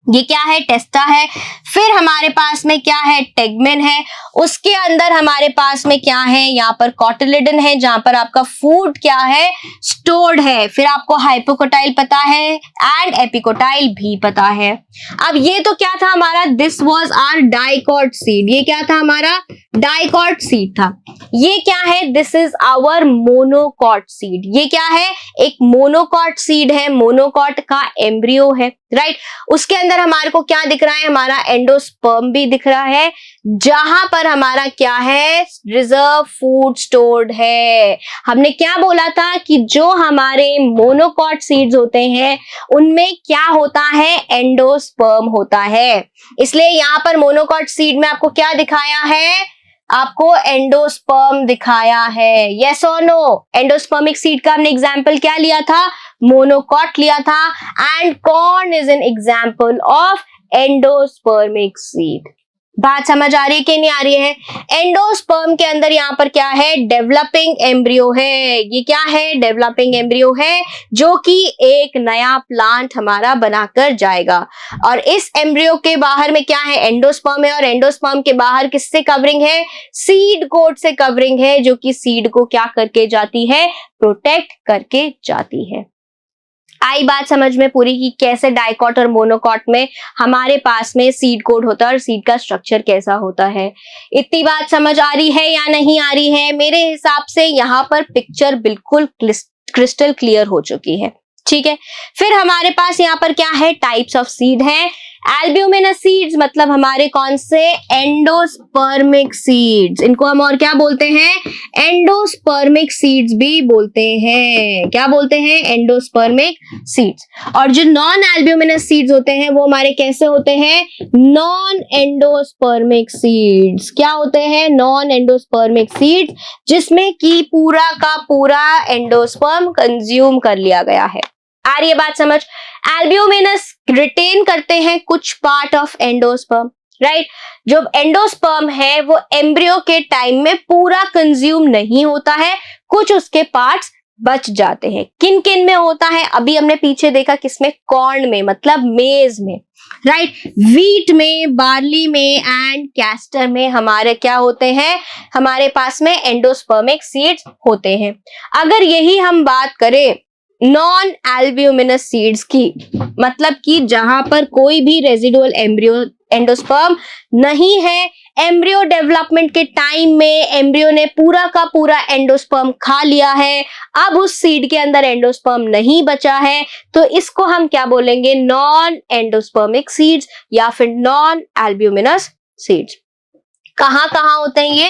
ये क्या है, टेस्टा है। फिर हमारे पास में क्या है, टेगमेन है। उसके अंदर हमारे पास में क्या है, यहाँ पर कॉटिलिडन है, जहां पर आपका फूड क्या है, स्टोर्ड है। फिर आपको हाइपोकोटाइल पता है एंड एपिकोटाइल भी पता है। अब ये तो क्या था हमारा, this was our dicot seed. ये क्या था, हमारा डाइकॉट सीड था। ये क्या है, this is our monocot seed. ये क्या है, एक मोनोकॉट सीड है, मोनोकॉट का एम्ब्रियो है, राइट। उसके अंदर हमारे को क्या दिख रहा है, हमारा एंडोस्पर्म भी दिख रहा है, जहां पर हमारा क्या है, रिजर्व फूड स्टोर्ड है। हमने क्या बोला था कि जो हमारे मोनोकॉट सीड्स होते हैं उनमें क्या होता है, एंडोस्पर्म होता है। इसलिए यहां पर मोनोकॉट सीड में आपको क्या दिखाया है, आपको एंडोस्पर्म दिखाया है। यस और नो, एंडोस्पर्मिक सीड का हमने एग्जाम्पल क्या लिया था, मोनोकॉट लिया था। And corn is an example of endospermic seed. बात समझ आ रही है कि नहीं आ रही है। एंडोस्पर्म के अंदर यहाँ पर क्या है, डेवलपिंग एम्ब्रियो है। ये क्या है, डेवलपिंग एम्ब्रियो है, जो कि एक नया प्लांट हमारा बनाकर जाएगा। और इस एम्ब्रियो के बाहर में क्या है, एंडोस्पर्म है, और एंडोस्पर्म के बाहर किससे कवरिंग है, सीड कोट से कवरिंग है, जो कि सीड को क्या करके जाती है, प्रोटेक्ट करके जाती है। आई बात समझ में पूरी कि कैसे डाइकॉट और मोनोकॉट में हमारे पास में सीड कोड होता है और सीड का स्ट्रक्चर कैसा होता है। इतनी बात समझ आ रही है या नहीं आ रही है। मेरे हिसाब से यहाँ पर पिक्चर बिल्कुल क्रिस्टल क्लियर हो चुकी है, ठीक है। फिर हमारे पास यहाँ पर क्या है, टाइप्स ऑफ सीड है। एल्ब्यूमिनस सीड्स मतलब हमारे कौन से, एंडोस्पर्मिक सीड्स, इनको हम और क्या बोलते हैं, एंडोस्पर्मिक सीड्स भी बोलते हैं। क्या बोलते हैं, एंडोस्पर्मिक सीड्स। और जो नॉन एल्ब्यूमिनस सीड्स होते हैं वो हमारे कैसे होते हैं, नॉन एंडोस्पर्मिक सीड्स। क्या होते हैं, नॉन एंडोस्पर्मिक सीड्स, जिसमें कि पूरा का पूरा एंडोस्पर्म कंज्यूम कर लिया गया है। आ रही है बात समझ। एल्ब्यूमिनस रिटेन करते हैं कुछ पार्ट ऑफ एंडोस्पर्म, राइट। जो एंडोस्पर्म है वो एम्ब्रियो के टाइम में पूरा कंज्यूम नहीं होता है, कुछ उसके पार्ट्स बच जाते हैं। किन किन में होता है, अभी हमने पीछे देखा किसमें, कॉर्न में मतलब मेज में, राइट। वीट में, बार्ली में एंड कैस्टर में हमारे क्या होते हैं, हमारे पास में एंडोस्पर्मिक सीड्स होते हैं। अगर यही हम बात करें नॉन एल्ब्यूमिनस सीड्स की, मतलब कि जहां पर कोई भी रेजिडुअल एम्ब्रियो एंडोस्पर्म नहीं है, एम्ब्रियो डेवलपमेंट के टाइम में एम्ब्रियो ने पूरा का पूरा एंडोस्पर्म खा लिया है, अब उस सीड के अंदर एंडोस्पर्म नहीं बचा है, तो इसको हम क्या बोलेंगे, नॉन एंडोस्पर्मिक सीड्स या फिर नॉन एल्ब्यूमिनस सीड्स। कहां कहां होते हैं ये,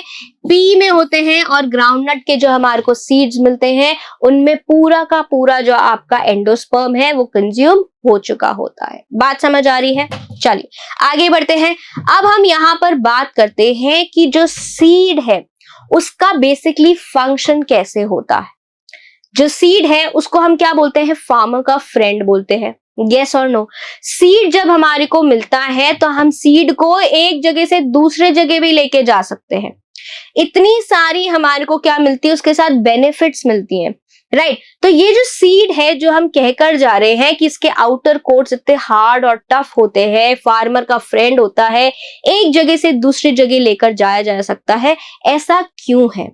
पी में होते हैं, और ग्राउंडनट के जो हमारे को सीड्स मिलते हैं उनमें पूरा का पूरा जो आपका एंडोस्पर्म है वो कंज्यूम हो चुका होता है। बात समझ आ रही है। चलिए आगे बढ़ते हैं। अब हम यहां पर बात करते हैं कि जो सीड है उसका बेसिकली फंक्शन कैसे होता है। जो सीड है उसको हम क्या बोलते हैं, फार्मर का फ्रेंड बोलते हैं। यस और नो, सीड जब हमारे को मिलता है तो हम सीड को एक जगह से दूसरे जगह भी लेके जा सकते हैं। इतनी सारी हमारे को क्या मिलती है, उसके साथ बेनिफिट्स मिलती हैं, राइट। तो ये जो सीड है जो हम कहकर जा रहे हैं कि इसके आउटर कोट्स इतने हार्ड और टफ होते हैं, फार्मर का फ्रेंड होता है, एक जगह से दूसरी जगह लेकर जाया जा सकता है, ऐसा क्यों है,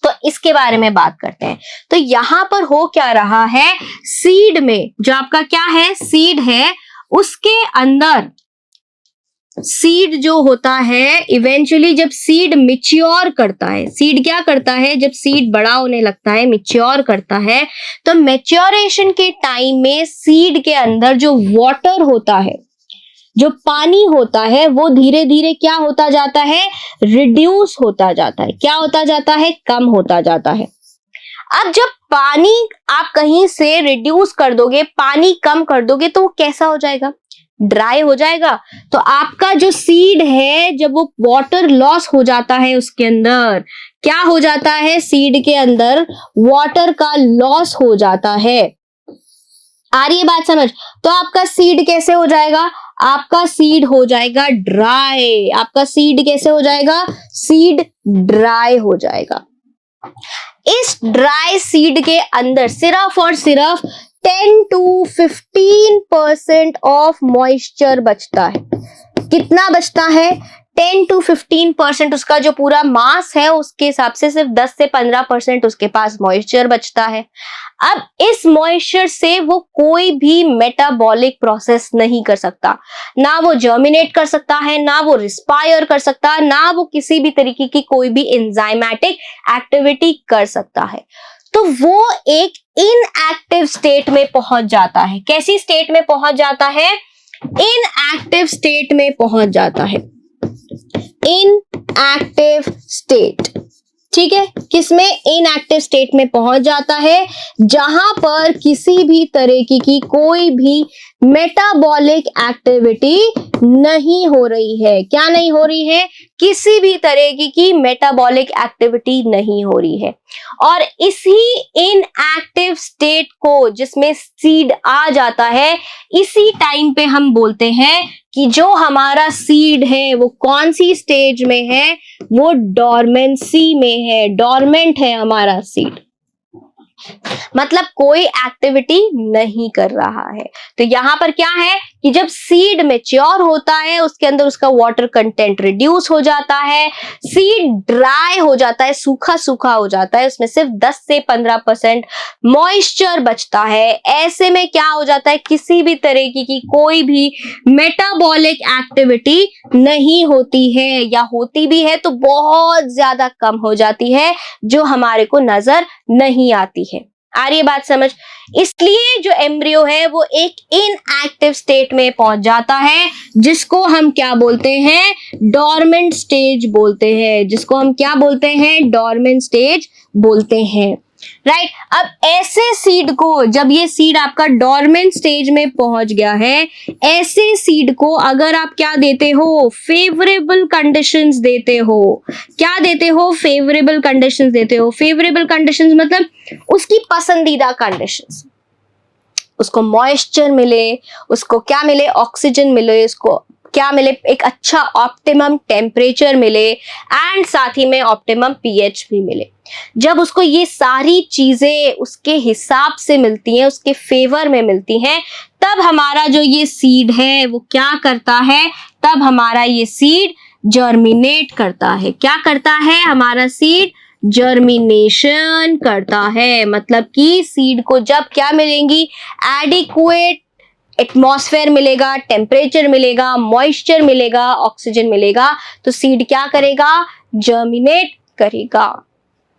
तो इसके बारे में बात करते हैं। तो यहां पर हो क्या रहा है, सीड में जो आपका क्या है, सीड है, उसके अंदर सीड जो होता है, इवेंचुअली जब सीड मिच्योर करता है, सीड क्या करता है, जब सीड बड़ा होने लगता है, मिच्योर करता है, तो मैच्योरेशन के टाइम में सीड के अंदर जो वाटर होता है, जो पानी होता है, वो धीरे धीरे क्या होता जाता है, रिड्यूस होता जाता है। क्या होता जाता है, कम होता जाता है। अब जब पानी आप कहीं से रिड्यूस कर दोगे, पानी कम कर दोगे, तो वो कैसा हो जाएगा, ड्राई हो जाएगा। तो आपका जो सीड है, जब वो वाटर लॉस हो जाता है, उसके अंदर क्या हो जाता है, सीड के अंदर वाटर का लॉस हो जाता है। आ रही है बात समझ। तो आपका सीड कैसे हो जाएगा, आपका सीड हो जाएगा ड्राई। आपका सीड कैसे हो जाएगा, सीड ड्राई हो जाएगा। इस ड्राई सीड के अंदर सिर्फ और सिर्फ 10 to 15% ऑफ मॉइस्चर बचता है। कितना बचता है, 10 to 15%। उसका जो पूरा मास है उसके हिसाब से सिर्फ 10 से 15% उसके पास मॉइस्चर बचता है। अब इस मॉइस्चर से वो कोई भी मेटाबॉलिक प्रोसेस नहीं कर सकता, ना वो जर्मिनेट कर सकता है, ना वो रिस्पायर कर सकता है, ना वो किसी भी तरीके की कोई भी एंजाइमेटिक एक्टिविटी कर सकता है। तो वो एक इनएक्टिव स्टेट में पहुंच जाता है। कैसी स्टेट में पहुंच जाता है, इनएक्टिव स्टेट में पहुंच जाता है, इनएक्टिव स्टेट। ठीक है, किसमें, इनएक्टिव स्टेट में पहुंच जाता है, जहां पर किसी भी तरह की कोई भी मेटाबॉलिक एक्टिविटी नहीं हो रही है। क्या नहीं हो रही है, किसी भी तरह की मेटाबॉलिक एक्टिविटी नहीं हो रही है। और इसी इनएक्टिव स्टेट को जिसमें सीड आ जाता है, इसी टाइम पे हम बोलते हैं कि जो हमारा सीड है वो कौन सी स्टेज में है, वो डॉर्मेंसी में है, डॉर्मेंट है हमारा सीड, मतलब कोई एक्टिविटी नहीं कर रहा है। तो यहां पर क्या है कि जब सीड मैच्योर होता है, उसके अंदर उसका वाटर कंटेंट रिड्यूस हो जाता है, सीड ड्राई हो जाता है, सूखा सूखा हो जाता है, उसमें सिर्फ 10 से 15% मॉइस्चर बचता है। ऐसे में क्या हो जाता है, किसी भी तरह की कोई भी मेटाबॉलिक एक्टिविटी नहीं होती है, या होती भी है तो बहुत ज्यादा कम हो जाती है, जो हमारे को नजर नहीं आती है। आ रही है बात समझ? इसलिए जो एम्ब्रियो है वो एक इनएक्टिव स्टेट में पहुंच जाता है, जिसको हम क्या बोलते हैं? डॉर्मेंट स्टेज बोलते हैं। जिसको हम क्या बोलते हैं? डॉर्मेंट स्टेज बोलते हैं, राइट। अब ऐसे सीड को, जब ये सीड आपका डॉर्मेंट स्टेज में पहुंच गया है, ऐसे सीड को अगर आप क्या देते हो? फेवरेबल कंडीशंस देते हो। क्या देते हो? फेवरेबल कंडीशंस देते हो। फेवरेबल कंडीशंस मतलब उसकी पसंदीदा कंडीशंस। उसको मॉइस्चर मिले, उसको क्या मिले? ऑक्सीजन मिले, उसको क्या मिले? एक अच्छा ऑप्टिमम टेम्परेचर मिले एंड साथ ही में ऑप्टिमम पीएच भी मिले। जब उसको ये सारी चीजें उसके हिसाब से मिलती हैं, उसके फेवर में मिलती हैं, तब हमारा जो ये सीड है वो क्या करता है? तब हमारा ये सीड जर्मिनेट करता है। क्या करता है? हमारा सीड जर्मिनेशन करता है। मतलब कि सीड को जब क्या मिलेंगी? एडिक्वेट एटमॉस्फेयर मिलेगा, टेम्परेचर मिलेगा, मॉइस्चर मिलेगा, ऑक्सीजन मिलेगा, तो सीड क्या करेगा? जर्मिनेट करेगा।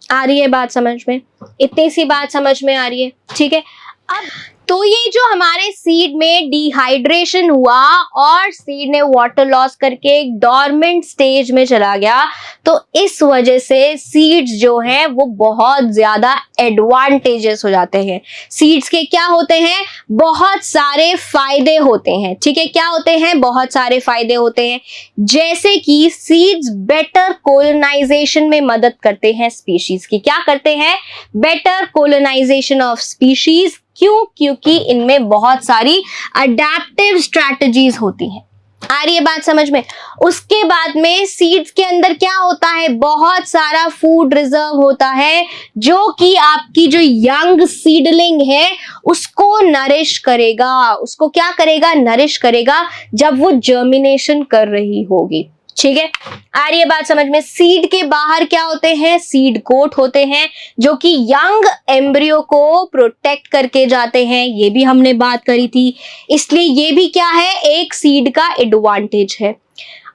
आ रही है बात समझ में? इतनी सी बात समझ में आ रही है, ठीक है। अब तो ये जो हमारे सीड में डिहाइड्रेशन हुआ और सीड ने वाटर लॉस करके एक डॉर्मेंट स्टेज में चला गया, तो इस वजह से सीड्स जो हैं वो बहुत ज्यादा एडवांटेजेस हो जाते हैं। सीड्स के क्या होते हैं? बहुत सारे फायदे होते हैं, ठीक है। क्या होते हैं? बहुत सारे फायदे होते हैं, जैसे कि सीड्स बेटर कोलोनाइजेशन में मदद करते हैं स्पीशीज की। क्या करते हैं? Better colonisation of species. क्यों? क्योंकि इनमें बहुत सारी अडेप्टिव स्ट्रैटेजीज होती हैं। आ रही है बात समझ में? उसके बाद में सीड्स के अंदर क्या होता है? बहुत सारा फूड रिजर्व होता है, जो कि आपकी जो यंग सीडलिंग है उसको नरिश करेगा। उसको क्या करेगा? नरिश करेगा जब वो जर्मिनेशन कर रही होगी, ठीक है। आ रही है बात समझ में? सीड के बाहर क्या होते हैं? सीड कोट होते हैं, जो कि यंग एम्ब्रियो को प्रोटेक्ट करके जाते हैं। ये भी हमने बात करी थी, इसलिए ये भी क्या है? एक सीड का एडवांटेज है।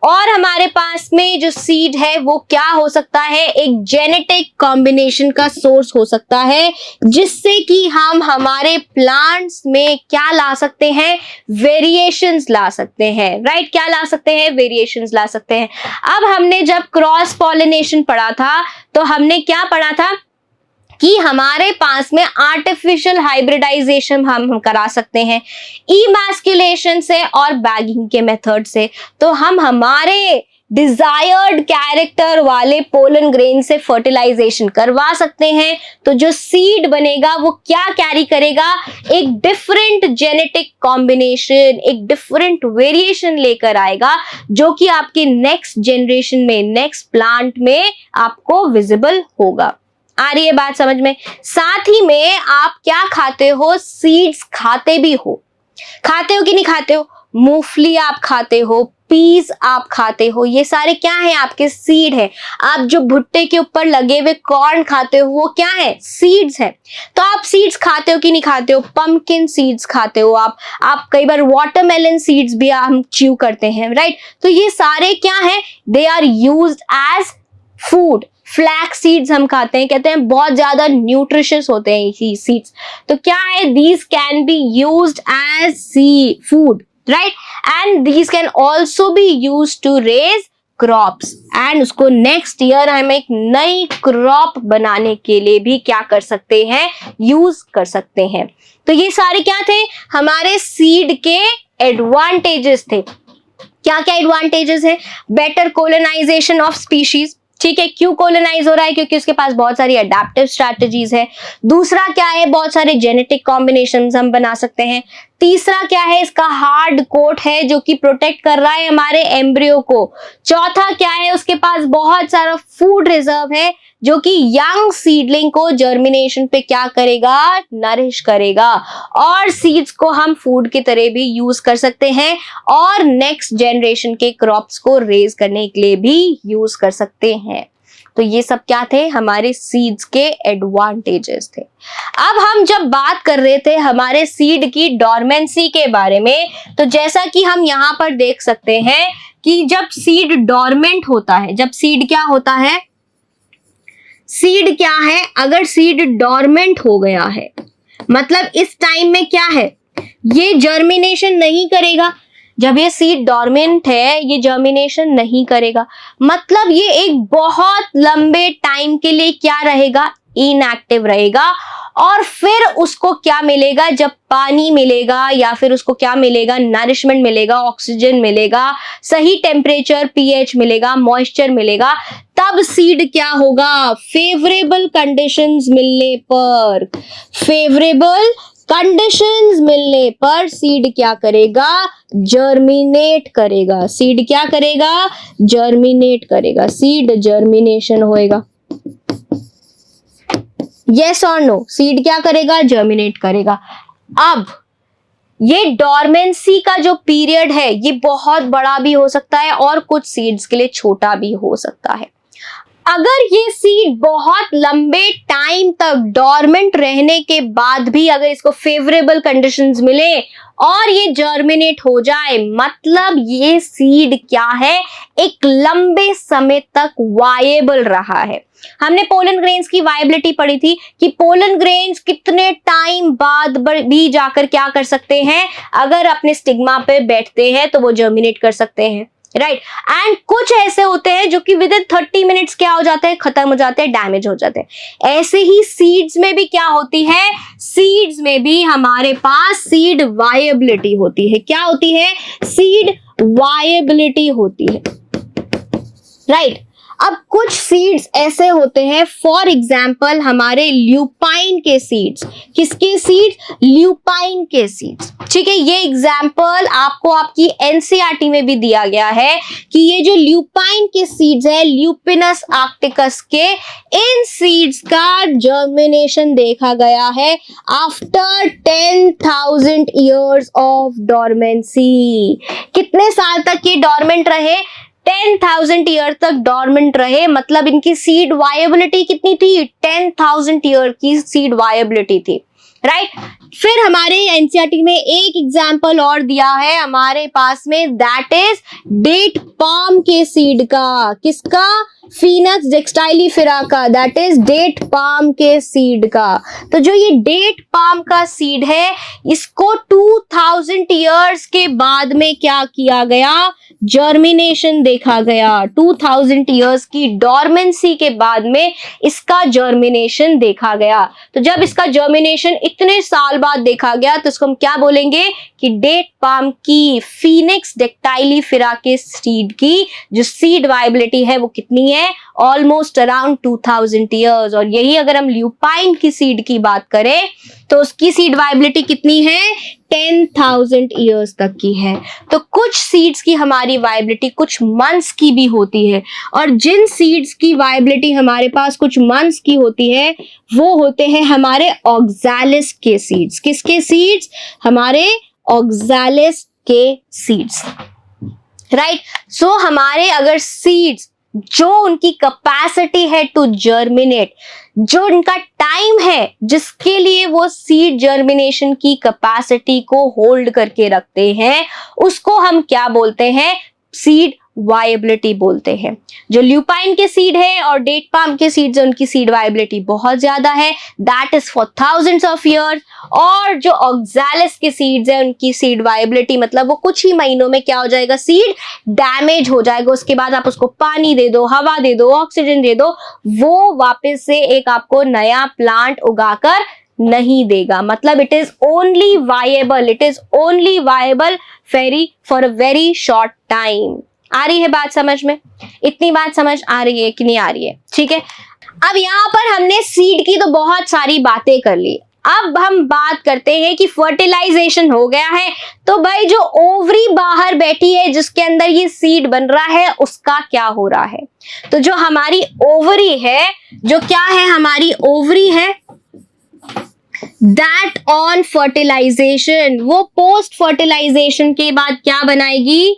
और हमारे पास में जो सीड है वो क्या हो सकता है? एक जेनेटिक कॉम्बिनेशन का सोर्स हो सकता है, जिससे कि हम हमारे प्लांट्स में क्या ला सकते हैं? वेरिएशंस ला सकते हैं, राइट। क्या ला सकते हैं? वेरिएशंस ला सकते हैं। अब हमने जब क्रॉस पॉलिनेशन पढ़ा था, तो हमने क्या पढ़ा था कि हमारे पास में आर्टिफिशियल हाइब्रिडाइजेशन हम करा सकते हैं इमैस्कुलेशन से और बैगिंग के मेथड से। तो हम हमारे डिजायर्ड कैरेक्टर वाले पोलन ग्रेन से फर्टिलाइजेशन करवा सकते हैं। तो जो सीड बनेगा वो क्या कैरी करेगा? एक डिफरेंट जेनेटिक कॉम्बिनेशन, एक डिफरेंट वेरिएशन लेकर आएगा, जो कि आपके नेक्स्ट जनरेशन में, नेक्स्ट प्लांट में आपको विजिबल होगा। आ रही है बात समझ में? साथ ही में आप क्या खाते हो? सीड्स खाते भी हो। खाते हो कि नहीं खाते हो? मूंगफली आप खाते हो, पीस आप खाते हो, ये सारे क्या हैं? आपके सीड है। आप जो भुट्टे के ऊपर लगे हुए कॉर्न खाते हो, वो क्या है? सीड्स है। तो आप सीड्स खाते हो कि नहीं खाते हो? पंपकिन सीड्स खाते हो आप कई बार वाटरमेलन सीड्स भी हम च्यू करते हैं, राइट। तो ये सारे क्या है? They are used as food. Flax seeds हम खाते हैं, कहते हैं बहुत ज्यादा न्यूट्रिशियस होते हैं ये सीड्स। तो क्या है? These can be used as sea food, right. And these can also be used to raise crops, and उसको नेक्स्ट ईयर हम एक नई क्रॉप बनाने के लिए भी क्या कर सकते हैं? यूज कर सकते हैं। तो ये सारे क्या थे? हमारे सीड के एडवांटेजेस थे। क्या क्या एडवांटेजेस है? बेटर कोलोनाइजेशन ऑफ स्पीशीज, ठीक है। क्यों कोलोनाइज हो रहा है? क्योंकि उसके पास बहुत सारी अडेप्टिव स्ट्रैटेजीज है। दूसरा क्या है? बहुत सारे जेनेटिक कॉम्बिनेशंस हम बना सकते हैं। तीसरा क्या है? इसका हार्ड कोट है, जो कि प्रोटेक्ट कर रहा है हमारे एम्ब्रियो को। चौथा क्या है? उसके पास बहुत सारा फूड रिजर्व है, जो कि यंग सीडलिंग को जर्मिनेशन पे क्या करेगा? नरिश करेगा, और सीड्स को हम फूड की तरह भी यूज कर सकते हैं और नेक्स्ट जनरेशन के क्रॉप्स को रेज करने के लिए भी यूज कर सकते हैं। तो ये सब क्या थे? हमारे सीड्स के एडवांटेजेस थे। अब हम जब बात कर रहे थे हमारे सीड की डॉर्मेंसी के बारे में, तो जैसा कि हम यहाँ पर देख सकते हैं कि जब सीड डॉर्मेंट होता है, जब सीड क्या होता है? सीड क्या है, अगर सीड डोरमेंट हो गया है मतलब इस टाइम में क्या है, ये जर्मिनेशन नहीं करेगा। जब ये सीड डोरमेंट है ये जर्मिनेशन नहीं करेगा, मतलब ये एक बहुत लंबे टाइम के लिए क्या रहेगा, इनएक्टिव रहेगा। और फिर उसको क्या मिलेगा, जब पानी मिलेगा या फिर उसको क्या मिलेगा, नरिशमेंट मिलेगा, ऑक्सीजन मिलेगा, सही टेम्परेचर पीएच मिलेगा, मॉइस्चर मिलेगा, तब सीड क्या होगा, फेवरेबल कंडीशंस मिलने पर, फेवरेबल कंडीशंस मिलने पर सीड क्या करेगा, जर्मिनेट करेगा। सीड क्या करेगा, जर्मिनेट करेगा, सीड जर्मिनेशन होएगा। यस और नो, सीड क्या करेगा, जर्मिनेट करेगा। अब ये डोरमेंसी का जो पीरियड है ये बहुत बड़ा भी हो सकता है और कुछ सीड्स के लिए छोटा भी हो सकता है। अगर ये सीड बहुत लंबे टाइम तक डोरमेंट रहने के बाद भी अगर इसको फेवरेबल कंडीशंस मिले और ये जर्मिनेट हो जाए, मतलब ये सीड क्या है, एक लंबे समय तक वायेबल रहा है। हमने पोलन ग्रेन्स की वायबिलिटी पढ़ी थी कि पोलन ग्रेन्स कितने टाइम बाद भी जाकर क्या कर सकते हैं, अगर अपने स्टिग्मा पे बैठते हैं तो वो जर्मिनेट कर सकते हैं, राइट। एंड कुछ ऐसे होते हैं जो कि विद इन 30 मिनट्स क्या हो जाते हैं, खत्म हो जाते हैं, डैमेज हो जाते हैं। ऐसे ही सीड्स में भी क्या होती है, सीड्स में भी हमारे पास सीड वायबिलिटी होती है। क्या होती है, सीड वायबिलिटी होती है, राइट। अब कुछ सीड्स ऐसे होते हैं, फॉर एग्जाम्पल हमारे ल्यूपाइन के सीड्स। किसके सीड्स, ल्यूपाइन के सीड्स, ठीक है। ये एग्जाम्पल आपको आपकी एनसीईआरटी में भी दिया गया है कि ये जो ल्यूपाइन के सीड्स है, ल्यूपिनस आर्क्टिकस के, इन सीड्स का जर्मिनेशन देखा गया है आफ्टर 10,000 ईयर्स ऑफ डोरमेंसी। कितने साल तक ये डोरमेंट रहे, 10,000 ईयर तक डोरमेंट रहे, मतलब इनकी सीड वायबिलिटी कितनी थी, 10,000 ईयर की सीड वायबिलिटी थी, राइट। फिर हमारे एनसीईआरटी में एक एग्जाम्पल और दिया है हमारे पास में, दैट इज डेट पाम के सीड का। किसका, फीनक्स डेक्सटाइलीफेरा का, दैट इज डेट पाम के सीड का। तो जो ये डेट पाम का सीड है इसको 2000 ईयर्स के बाद में क्या किया गया, जर्मिनेशन देखा गया। 2000 ईयर्स की डोरमेंसी के बाद में इसका जर्मिनेशन देखा गया। तो जब इसका जर्मिनेशन इतने साल बाद देखा गया तो इसको हम क्या बोलेंगे कि डेट पाम की, फीनिक्स डेक्टाइलीफेरा के सीड की जो सीड वायबिलिटी है वो कितनी है, ऑलमोस्ट अराउंड 2000 ईयर्स। और यही अगर हम ल्यूपाइन की सीड की बात करें तो उसकी सीड वायबिलिटी कितनी है, 10,000 ईयर्स तक की है। तो कुछ सीड्स की हमारी वायबिलिटी कुछ मंथ्स की भी होती है, और जिन सीड्स की वायबिलिटी हमारे पास कुछ मंथ्स की होती है वो होते हैं हमारे ऑक्सैलिस के सीड्स। किसके सीड्स, हमारे ऑक्सैलिस के सीड्स, राइट। सो हमारे अगर सीड्स जो उनकी कैपेसिटी है टू जर्मिनेट, जो उनका टाइम है जिसके लिए वो सीड जर्मिनेशन की कैपेसिटी को होल्ड करके रखते हैं, उसको हम क्या बोलते हैं, सीड वायबिलिटी बोलते हैं। जो ल्यूपाइन के सीड है और डेट पाम के सीड्स है उनकी सीड वायबिलिटी बहुत ज्यादा है, that is for thousands of years. और जो ऑक्सैलिस के सीड्स है उनकी सीड वायबिलिटी मतलब वो कुछ ही महीनों में क्या हो जाएगा, सीड डैमेज हो जाएगा। उसके बाद आप उसको पानी दे दो, हवा दे दो, ऑक्सीजन दे दो, वो वापस से एक आपको नया प्लांट उगाकर नहीं देगा। मतलब it is only viable, it is only viable for a very short time. आ रही है बात समझ में, इतनी बात समझ आ रही है कि नहीं आ रही है, ठीक है। अब यहाँ पर हमने सीड की तो बहुत सारी बातें कर ली, अब हम बात करते हैं कि फर्टिलाइजेशन हो गया है तो भाई जो ओवरी बाहर बैठी है जिसके अंदर ये सीड बन रहा है उसका क्या हो रहा है। तो जो हमारी ओवरी है, जो क्या है, हमारी ओवरी है, दैट ऑन फर्टिलाइजेशन, वो पोस्ट फर्टिलाइजेशन के बाद क्या बनाएगी,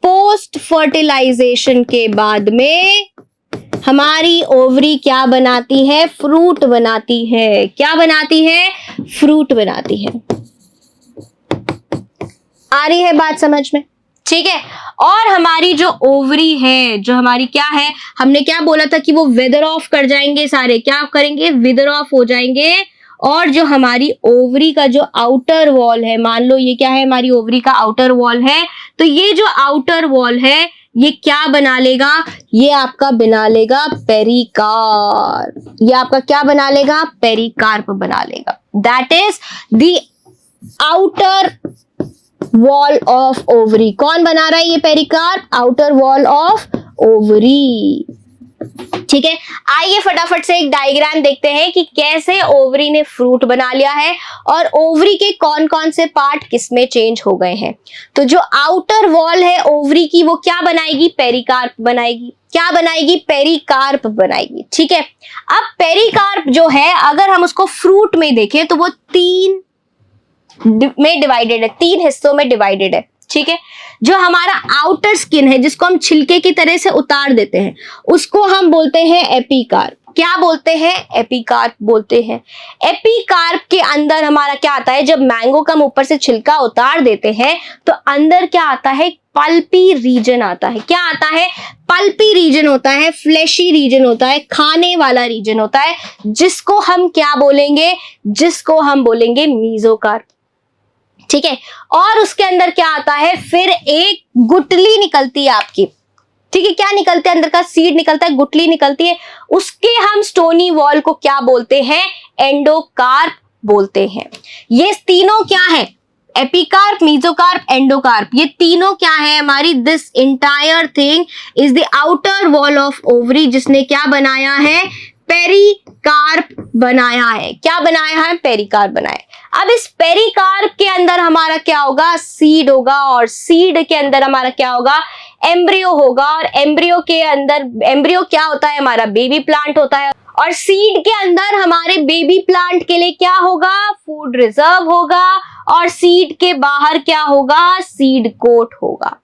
पोस्ट फर्टिलाइजेशन के बाद में हमारी ओवरी क्या बनाती है, फ्रूट बनाती है। क्या बनाती है, फ्रूट बनाती है। आ रही है बात समझ में, ठीक है। और हमारी जो ओवरी है, जो हमारी क्या है, हमने क्या बोला था कि वो वेदर ऑफ कर जाएंगे, सारे क्या करेंगे, विदर ऑफ हो जाएंगे। और जो हमारी ओवरी का जो आउटर वॉल है, मान लो ये क्या है, हमारी ओवरी का आउटर वॉल है, तो ये जो आउटर वॉल है ये क्या बना लेगा, ये आपका बना लेगा पेरिकार्प। ये आपका क्या बना लेगा, पेरिकार्प बना लेगा। That is the outer wall of ovary. कौन बना रहा है ये pericarp, outer wall of ovary. ठीक है, आइए फटाफट से एक डायग्राम देखते हैं कि कैसे ओवरी ने फ्रूट बना लिया है और ओवरी के कौन कौन से पार्ट किसमें चेंज हो गए हैं। तो जो आउटर वॉल है ओवरी की वो क्या बनाएगी, पेरिकार्प बनाएगी। क्या बनाएगी, पेरिकार्प बनाएगी। ठीक है, अब पेरिकार्प जो है अगर हम उसको फ्रूट में देखें तो वो तीन में डिवाइडेड है, तीन हिस्सों में डिवाइडेड है। ठीक है, जो हमारा आउटर स्किन है जिसको हम छिलके की तरह से उतार देते हैं उसको हम बोलते हैं एपिकार्प। क्या बोलते हैं, एपिकार्प बोलते हैं। एपिकार्प के अंदर हमारा क्या आता है, जब मैंगो का हम ऊपर से छिलका उतार देते हैं तो अंदर क्या आता है, पल्पी रीजन आता है। क्या आता है, पल्पी रीजन होता है, फ्लैशी रीजन होता है, खाने वाला रीजन होता है, जिसको हम क्या बोलेंगे, जिसको हम बोलेंगे मीजोकार्प। ठीक है, और उसके अंदर क्या आता है, फिर एक गुठली निकलती है आपकी। ठीक है, क्या निकलता है, अंदर का सीड निकलता है, गुठली निकलती है, उसके हम स्टोनी वॉल को क्या बोलते हैं, एंडोकार्प बोलते हैं। ये तीनों क्या है, एपिकार्प, मीजोकार्प, एंडोकार्प, ये तीनों क्या है हमारी, this entire thing is the outer wall of ovary, जिसने क्या बनाया है, पेरिकार्प बनाया है। क्या बनाया है, पेरिकार्प बनाया। अब इस पेरिकार्प के अंदर हमारा क्या होगा, सीड होगा, और सीड के अंदर हमारा क्या होगा, एम्ब्रियो होगा, और एम्ब्रियो के अंदर, एम्ब्रियो क्या होता है, हमारा बेबी प्लांट होता है, और सीड के अंदर हमारे बेबी प्लांट के लिए क्या होगा, फूड रिजर्व होगा, और सीड के बाहर क्या होगा, सीड कोट होगा।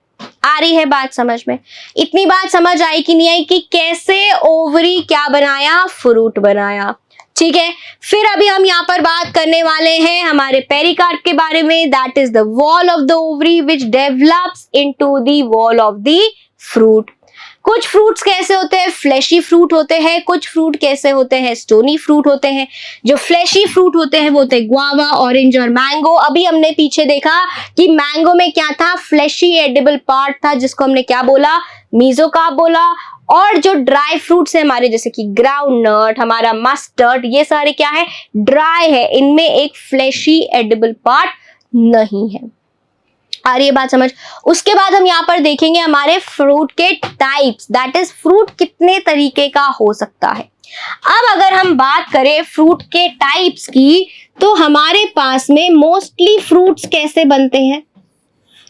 आ रही है बात समझ में? इतनी बात समझ आई कि नहीं आई कि कैसे ओवरी क्या बनाया, फ्रूट बनाया। ठीक है, फिर अभी हम यहाँ पर बात करने वाले हैं हमारे पेरिकार्प के बारे में। That is the wall of the ovary which develops into the wall of the fruit. कुछ फ्रूट्स कैसे होते हैं, फ्लैशी फ्रूट होते हैं, कुछ फ्रूट कैसे होते हैं, स्टोनी फ्रूट होते हैं। जो फ्लैशी फ्रूट होते हैं वो होते हैं गुआवा, ऑरेंज और मैंगो। अभी हमने पीछे देखा कि मैंगो में क्या था, फ्लैशी एडिबल पार्ट था जिसको हमने क्या बोला, मीजोकार्प बोला। और जो ड्राई फ्रूट्स है हमारे, जैसे कि ग्राउंड नट, हमारा मस्टर्ड, ये सारे क्या है, ड्राई है, इनमें एक फ्लैशी एडिबल पार्ट नहीं है। आ रही है बात समझ? उसके बाद हम यहाँ पर देखेंगे हमारे फ्रूट के टाइप्स, दैट इज फ्रूट कितने तरीके का हो सकता है। अब अगर हम बात करें फ्रूट के टाइप्स की, तो हमारे पास में मोस्टली फ्रूट्स कैसे बनते हैं,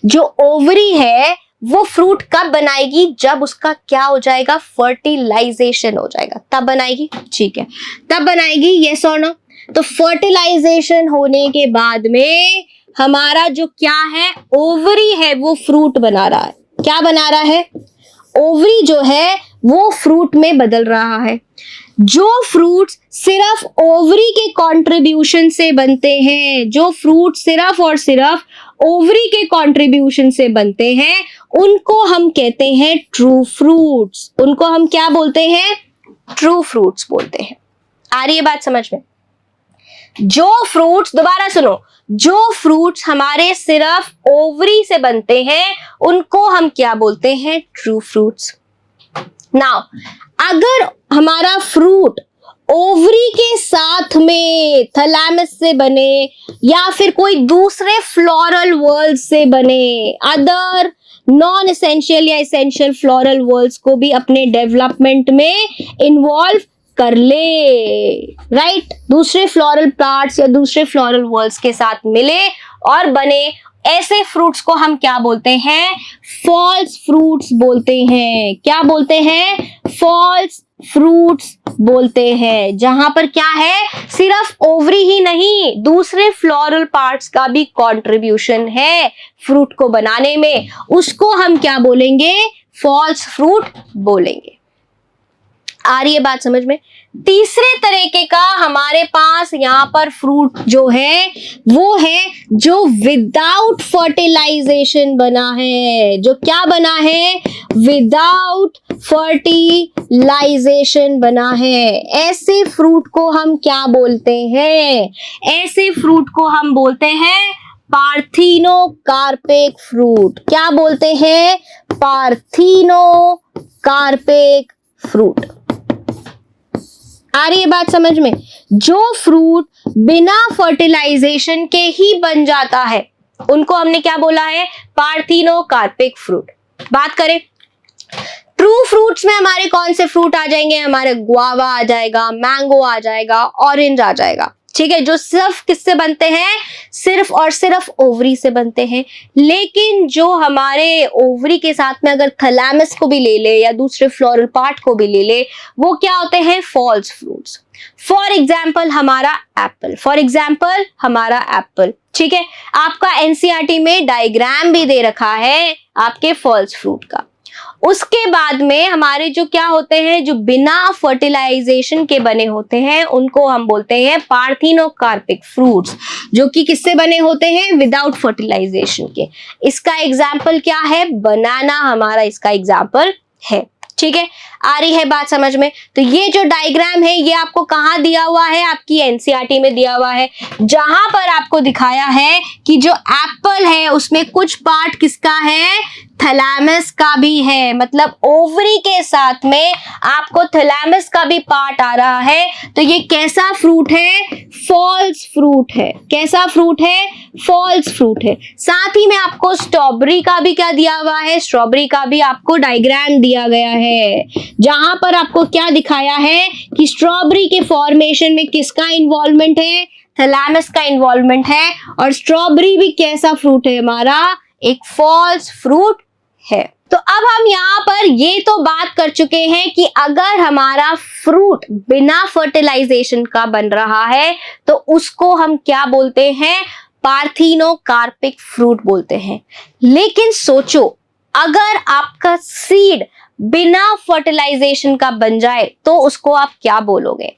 जो ओवरी है वो फ्रूट कब बनाएगी, जब उसका क्या हो जाएगा, फर्टिलाइजेशन हो जाएगा, तब बनाएगी। ठीक है, तब बनाएगी, यस और नो। तो फर्टिलाइजेशन होने के बाद में हमारा जो क्या है, ओवरी है वो फ्रूट बना रहा है। क्या बना रहा है, ओवरी जो है वो फ्रूट में बदल रहा है। जो फ्रूट्स सिर्फ ओवरी के कंट्रीब्यूशन से बनते हैं, जो फ्रूट सिर्फ और सिर्फ ओवरी के कंट्रीब्यूशन से बनते हैं, उनको हम कहते हैं ट्रू फ्रूट्स। उनको हम क्या बोलते हैं, ट्रू फ्रूट्स बोलते हैं। आ रही है बात समझ में? जो फ्रूट्स, दोबारा सुनो, जो फ्रूट्स हमारे सिर्फ ओवरी से बनते हैं उनको हम क्या बोलते हैं, ट्रू फ्रूट्स। नाउ अगर हमारा फ्रूट ओवरी के साथ में थैलेमस से बने या फिर कोई दूसरे फ्लोरल वर्ल्ड से बने, अदर नॉन एसेंशियल या एसेंशियल फ्लोरल वर्ल्ड्स को भी अपने डेवलपमेंट में इन्वॉल्व कर ले, राइट, दूसरे फ्लोरल प्लांट्स या दूसरे फ्लोरल वर्ल्ड्स के साथ मिले और बने, ऐसे फ्रूट्स को हम क्या बोलते हैं, फॉल्स फ्रूट्स बोलते हैं। क्या बोलते हैं, फॉल्स फ्रूट्स बोलते हैं। जहां पर क्या है, सिर्फ ओवरी ही नहीं, दूसरे फ्लोरल पार्ट्स का भी कंट्रीब्यूशन है फ्रूट को बनाने में, उसको हम क्या बोलेंगे, फॉल्स फ्रूट बोलेंगे। आ रही है बात समझ में? तीसरे तरीके का हमारे पास यहाँ पर फ्रूट जो है वो है जो विदाउट फर्टिलाइजेशन बना है। जो क्या बना है? विदाउट फर्टिलाइजेशन बना है। ऐसे फ्रूट को हम क्या बोलते हैं? ऐसे फ्रूट को हम बोलते हैं पार्थिनोकार्पिक फ्रूट। क्या बोलते हैं? Parthenocarpic fruit. आ रही है बात समझ में? जो फ्रूट बिना फर्टिलाइजेशन के ही बन जाता है उनको हमने क्या बोला है? Parthenocarpic fruit. बात करें ट्रू फ्रूट्स में हमारे कौन से फ्रूट आ जाएंगे? हमारे गुआवा आ जाएगा, मैंगो आ जाएगा, ऑरेंज आ जाएगा। ठीक है, जो सिर्फ किससे बनते हैं? सिर्फ और सिर्फ ओवरी से बनते हैं। लेकिन जो हमारे ओवरी के साथ में अगर थैलेमस को भी ले ले या दूसरे फ्लोरल पार्ट को भी ले ले, वो क्या होते हैं? False fruits. फॉर एग्जाम्पल हमारा एप्पल, ठीक है, आपका एनसीईआरटी में डायग्राम भी दे रखा है आपके फॉल्स फ्रूट का। उसके बाद में हमारे जो क्या होते हैं, जो बिना फर्टिलाइजेशन के बने होते हैं उनको हम बोलते हैं पार्थिनोकार्पिक फ्रूट्स, जो कि किससे बने होते हैं? विदाउट फर्टिलाइजेशन के। इसका एग्जाम्पल क्या है? बनाना हमारा इसका एग्जाम्पल है। ठीक है, आ रही है बात समझ में? तो ये जो डायग्राम है ये आपको कहाँ दिया हुआ है? आपकी एनसीईआरटी में दिया हुआ है, जहां पर आपको दिखाया है कि जो एप्पल है उसमें कुछ पार्ट किसका है? थैलेमस का भी है। मतलब ओवरी के साथ में आपको थैलेमस का भी पार्ट आ रहा है। तो ये कैसा फ्रूट है? फॉल्स फ्रूट है। कैसा फ्रूट है? फॉल्स फ्रूट है। साथ ही में आपको स्ट्रॉबेरी का भी क्या दिया हुआ है? स्ट्रॉबेरी का भी आपको डायग्राम दिया गया है, जहां पर आपको क्या दिखाया है कि स्ट्रॉबेरी के फॉर्मेशन में किसका इन्वॉल्वमेंट है? थैलेमस का इन्वॉल्वमेंट है। और स्ट्रॉबेरी भी कैसा फ्रूट है? हमारा एक फॉल्स फ्रूट है। तो अब हम यहाँ पर ये तो बात कर चुके हैं कि अगर हमारा फ्रूट बिना फर्टिलाइजेशन का बन रहा है तो उसको हम क्या बोलते हैं? पार्थिनोकार्पिक फ्रूट बोलते हैं। लेकिन सोचो, अगर आपका सीड बिना फर्टिलाइजेशन का बन जाए तो उसको आप क्या बोलोगे?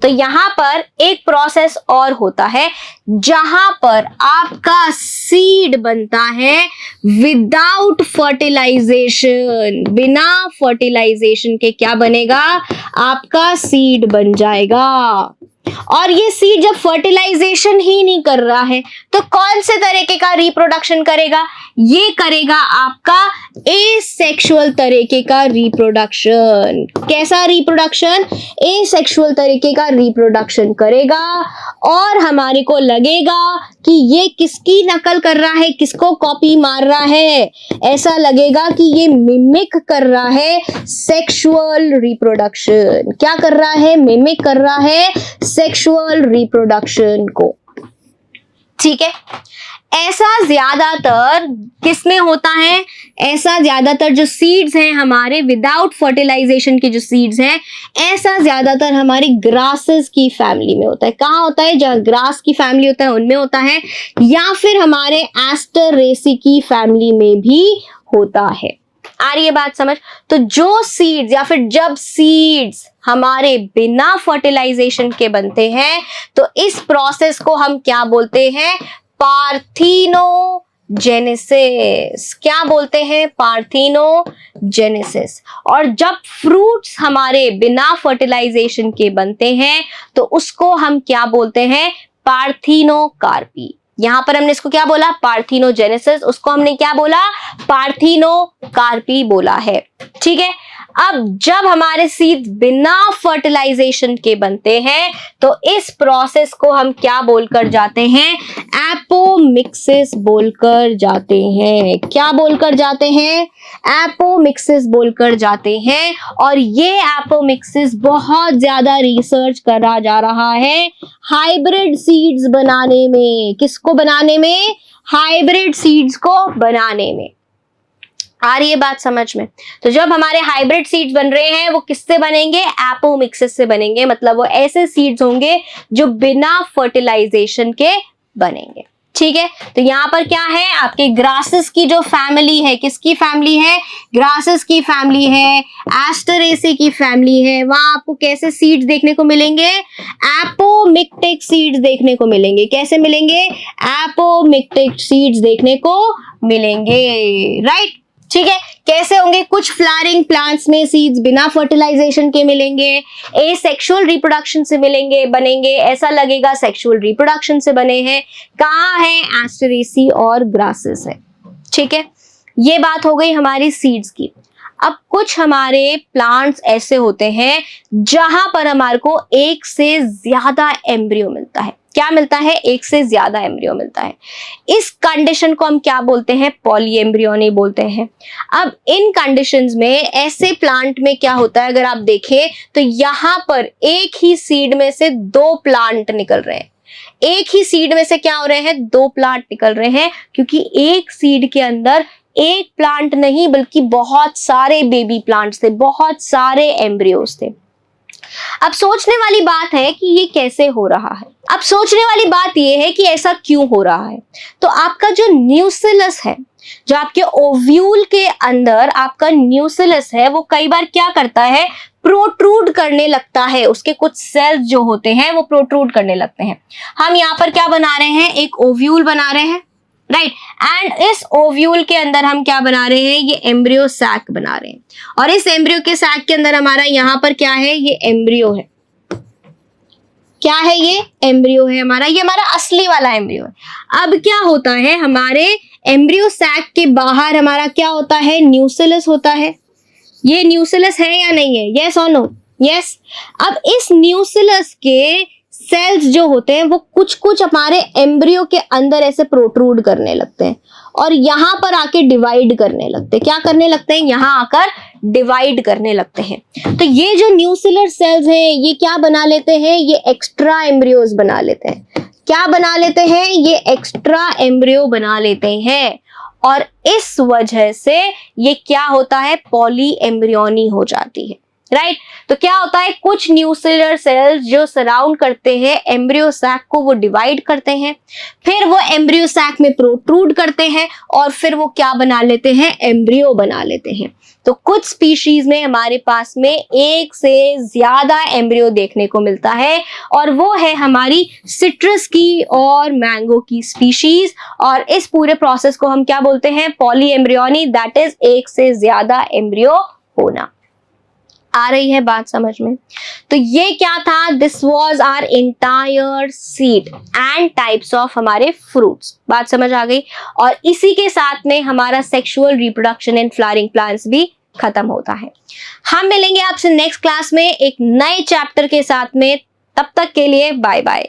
तो यहां पर एक प्रोसेस और होता है जहां पर आपका सीड बनता है विदाउट फर्टिलाइजेशन। बिना फर्टिलाइजेशन के क्या बनेगा? आपका सीड बन जाएगा। और ये सीड जब फर्टिलाइजेशन ही नहीं कर रहा है तो कौन से तरीके का रिप्रोडक्शन करेगा? ये करेगा आपका एसेक्सुअल तरीके का रिप्रोडक्शन। कैसा रिप्रोडक्शन? एसेक्सुअल तरीके का रिप्रोडक्शन करेगा। और हमारे को लगेगा कि ये किसकी नकल कर रहा है, किसको कॉपी मार रहा है? ऐसा लगेगा कि ये मिमिक कर रहा है सेक्सुअल रिप्रोडक्शन। क्या कर रहा है? मिमिक कर रहा है सेक्सुअल रिप्रोडक्शन को। ठीक है, ऐसा ज्यादातर किसमें होता है? ऐसा ज्यादातर जो सीड्स हैं हमारे विदाउट फर्टिलाइजेशन के जो सीड्स हैं, ऐसा ज्यादातर हमारी ग्रासेस की फैमिली में होता है। कहाँ होता है? जहाँ ग्रास की फैमिली होता है उनमें होता है, या फिर हमारे एस्टरेसी की फैमिली में भी होता है। आ रही है बात समझ? तो जो सीड्स या फिर जब सीड्स हमारे बिना फर्टिलाइजेशन के बनते हैं तो इस प्रोसेस को हम क्या बोलते हैं? पार्थिनोजेनेसिस। क्या बोलते हैं? पार्थिनोजेनेसिस। और जब फ्रूट्स हमारे बिना फर्टिलाइजेशन के बनते हैं तो उसको हम क्या बोलते हैं? पार्थिनोकार्पी। यहां पर हमने इसको क्या बोला? पार्थिनोजेनेसिस। उसको हमने क्या बोला? पार्थिनोकार्पी बोला है। ठीक है, अब जब हमारे सीड बिना फर्टिलाइजेशन के बनते हैं तो इस प्रोसेस को हम क्या बोलकर जाते हैं? एपोमिक्सिस बोलकर जाते हैं। क्या बोलकर जाते हैं? एपोमिक्सिस बोलकर जाते हैं। और ये एपोमिक्सिस बहुत ज्यादा रिसर्च करा जा रहा है हाइब्रिड सीड्स बनाने में। किसको बनाने में? हाइब्रिड सीड्स को बनाने में। आ रही है बात समझ में? तो जब हमारे हाइब्रिड सीड्स बन रहे हैं वो किससे बनेंगे? एपोमिक्सिस से बनेंगे। मतलब वो ऐसे सीड्स होंगे जो बिना फर्टिलाइजेशन के बनेंगे। ठीक है, तो यहाँ पर क्या है, आपके ग्रासेस की जो फैमिली है, किसकी फैमिली है, ग्रासेस की फैमिली है, एस्टरेसी की फैमिली है। वहां आपको कैसे सीड्स देखने को मिलेंगे, एपोमिक्टिक सीड्स देखने को मिलेंगे। कैसे मिलेंगे, एपोमिक्टिक सीड्स देखने को मिलेंगे, राइट। ठीक है, कैसे होंगे, कुछ फ्लावरिंग प्लांट्स में सीड्स बिना फर्टिलाइजेशन के मिलेंगे, एसेक्सुअल रिप्रोडक्शन से मिलेंगे, बनेंगे, ऐसा लगेगा सेक्सुअल रिप्रोडक्शन से बने हैं। कहाँ है, एस्टरेसी और ग्रासेस है। ठीक है, ये बात हो गई हमारी सीड्स की। अब कुछ हमारे प्लांट्स ऐसे होते हैं जहां पर हमारे को एक से ज्यादा एम्ब्रियो मिलता है। क्या मिलता है, एक से ज्यादा एम्ब्रियो मिलता है। इस कंडीशन को हम क्या बोलते हैं, पॉलीएम्ब्रियोनी बोलते हैं। अब इन कंडीशंस में ऐसे प्लांट में क्या होता है, अगर आप देखें तो यहां पर एक ही सीड में से दो प्लांट निकल रहे हैं। एक ही सीड में से क्या हो रहे हैं, दो प्लांट निकल रहे हैं, क्योंकि एक सीड के अंदर एक प्लांट नहीं बल्कि बहुत सारे बेबी प्लांट्स थे, बहुत सारे एम्ब्रियोज थे। अब सोचने वाली बात है कि ये कैसे हो रहा है। अब सोचने वाली बात ये है कि ऐसा क्यों हो रहा है। तो आपका जो न्यूसिलस है, जो आपके ओव्यूल के अंदर आपका न्यूसिलस है, वो कई बार क्या करता है, प्रोट्रूड करने लगता है। उसके कुछ सेल्स जो होते हैं वो प्रोट्रूड करने लगते हैं। हम यहाँ पर क्या बना रहे हैं, एक ओव्यूल बना रहे हैं, राइट। एंड इस ओव्यूल के अंदर हम क्या बना रहे हैं, ये एम्ब्रियो सैक बना रहे हैं। और इस एम्ब्रियो के सैक के अंदर हमारा यहाँ पर क्या है, ये एम्ब्रियो है। क्या है, ये एम्ब्रियो है हमारा, ये हमारा असली वाला एम्ब्रियो है। अब क्या होता है, हमारे एम्ब्रियो सैक के बाहर हमारा क्या होता है, न्यूसिलस होता है। ये न्यूसिलस है या नहीं है, यस और नो, यस। अब इस न्यूसिलस के सेल्स जो होते हैं वो कुछ कुछ हमारे एम्ब्रियो के अंदर ऐसे प्रोट्रूड करने लगते हैं और यहाँ पर आके डिवाइड करने लगते हैं। क्या करने लगते हैं, यहाँ आकर डिवाइड करने लगते हैं। तो ये जो न्यूसिलर सेल्स हैं ये क्या बना लेते हैं, ये एक्स्ट्रा एम्ब्रियोज बना लेते हैं। क्या बना लेते हैं, ये एक्स्ट्रा एम्ब्रियो बना लेते हैं। और इस वजह से ये क्या होता है, पॉली एम्ब्रियोनी हो जाती है, राइट। तो क्या होता है, कुछ न्यूसिलर सेल्स जो सराउंड करते हैं एम्ब्रियो सैक को, वो डिवाइड करते हैं, फिर वो एम्ब्रियो सैक में प्रोट्रूड करते हैं और फिर वो क्या बना लेते हैं, एम्ब्रियो बना लेते हैं। तो कुछ स्पीशीज में हमारे पास में एक से ज्यादा एम्ब्रियो देखने को मिलता है और वो है हमारी सिट्रस की और मैंगो की स्पीशीज। और इस पूरे प्रोसेस को हम क्या बोलते हैं, पॉली एम्ब्रियोनी, दैट इज एक से ज्यादा एम्ब्रियो होना। आ रही है बात समझ में। तो ये क्या था, this was our entire seed and types of हमारे फ्रूट्स। बात समझ आ गई। और इसी के साथ में हमारा sexual reproduction in flowering plants भी खत्म होता है। हम मिलेंगे आपसे नेक्स्ट क्लास में एक नए चैप्टर के साथ में। तब तक के लिए बाय बाय।